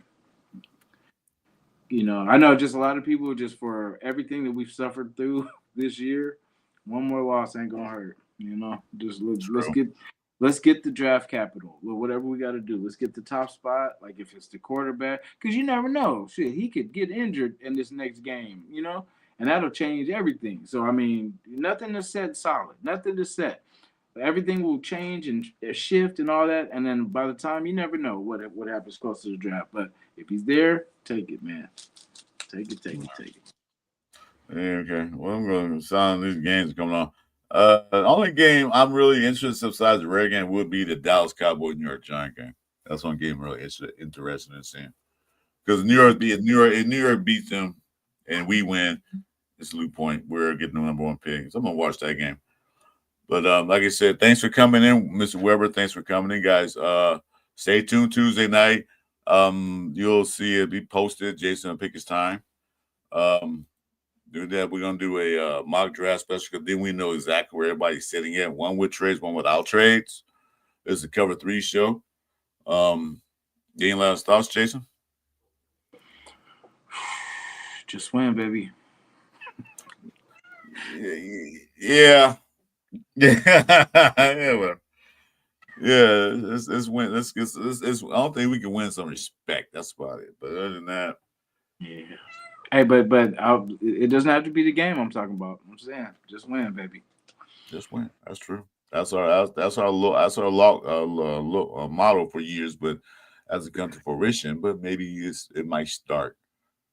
I know just a lot of people just for everything that we've suffered through this year, one more loss ain't gonna hurt. Just let's get the draft capital. Whatever we got to do, let's get the top spot. Like if it's the quarterback, because you never know. Shit, he could get injured in this next game, and that'll change everything. So I mean, nothing is set solid. Nothing is set. Everything will change and shift and all that. And then by the time, you never know what happens close to the draft. But if he's there, take it, man. Take it. Yeah, okay. Well, I'm going to sign these games coming on. The only game I'm really interested besides the Raider game would be the Dallas Cowboys New York Giants game. That's one game I'm really interested in seeing. Because New York beats them and we win, it's a loop point. We're getting the number one pick. So I'm going to watch that game. But like I said, thanks for coming in, Mr. Weber. Thanks for coming in, guys. Stay tuned Tuesday night. You'll see it be posted. Jason will pick his time. Do that. We're gonna do a mock draft special because then we know exactly where everybody's sitting at. One with trades, one without trades. This is a Cover 3 show. Any last thoughts, Jason? Just win, baby. Yeah. Well. Yeah, it's win. I don't think we can win some respect. That's about it. But other than that, yeah. Hey, but it doesn't have to be the game I'm talking about. I'm saying, just win, baby. Just win. That's true. That's our motto for years. But as it comes to fruition, but maybe it might start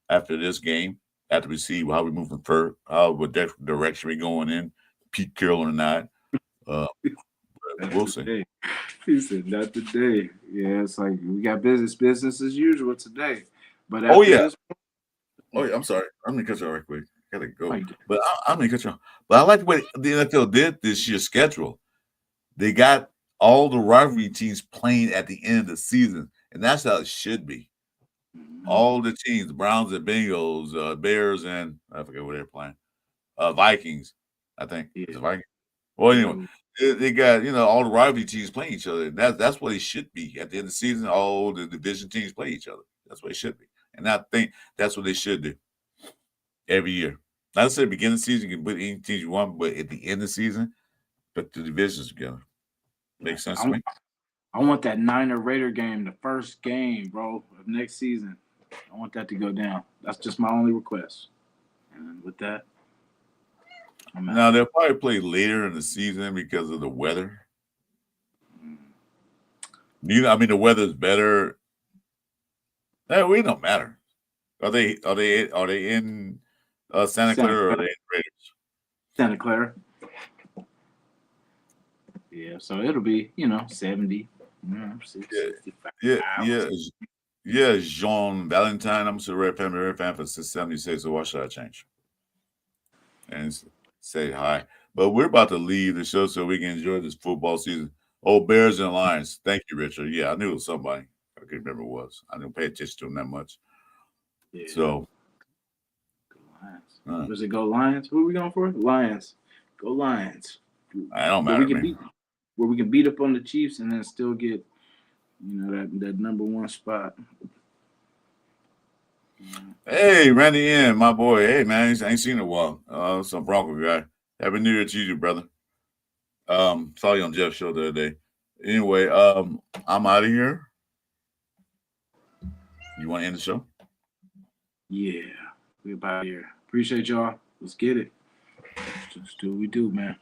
after this game. After we see how we moving forward, what direction we going in, Pete Carroll or not. We'll see. He said, "Not today." Yeah, it's like we got business as usual today. But Oh yeah. I'm sorry. I'm gonna cut you off right quick. Gotta go. But I'm gonna cut you off. But I like the way the NFL did this year's schedule. They got all the rivalry teams playing at the end of the season, and that's how it should be. Mm-hmm. All the teams, the Browns and Bengals, Bears, and I forget what they're playing. Vikings, I think. Yeah. It's Vikings. Well, anyway, they got all the rivalry teams playing each other. That's what it should be at the end of the season. All the division teams play each other. That's what it should be, and I think that's what they should do every year. Not to say beginning of the season you can put any teams you want, but at the end of the season, put the divisions together. Makes sense to me. I want that Niner Raider game, the first game, bro, of next season. I want that to go down. That's just my only request. And with that, now they'll probably play later in the season because of the weather. The weather's better. That really don't matter. Are they in Santa Clara or are they in Raiders? Santa Clara. Yeah, so it'll be 70. 65. Yeah. Jean Valentine. I'm a Red fan for 676. So why should I change? And say hi. But we're about to leave the show so we can enjoy this football season. Oh, Bears and Lions. Thank you, Richard. Yeah, I knew it was somebody. I can't remember who it was. I didn't pay attention to him that much. Yeah. So. Go Lions. Does it go Lions? Who are we going for? Lions. Go Lions. I don't matter. Where we can beat up on the Chiefs and then still get, that number one spot. Hey, Randy N, my boy. Hey, man, I ain't seen in a while. Some Bronco guy. Happy New Year to you, brother. Saw you on Jeff's show the other day. Anyway, I'm out of here. You want to end the show? Yeah, we're about here. Appreciate y'all. Let's get it. Let's do what we do, man.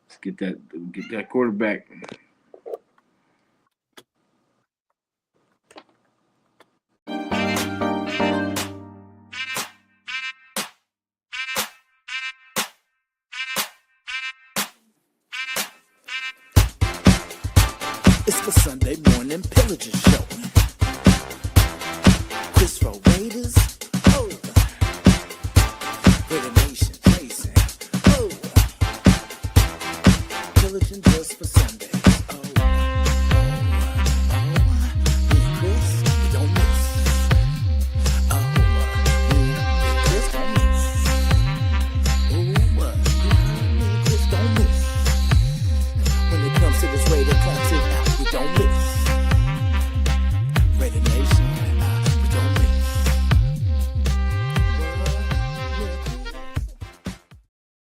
Let's get that quarterback. It's the Sunday morning Pillaging show. Chris for Raiders. Oh, Raider Nation Jason. Oh, Pillaging just for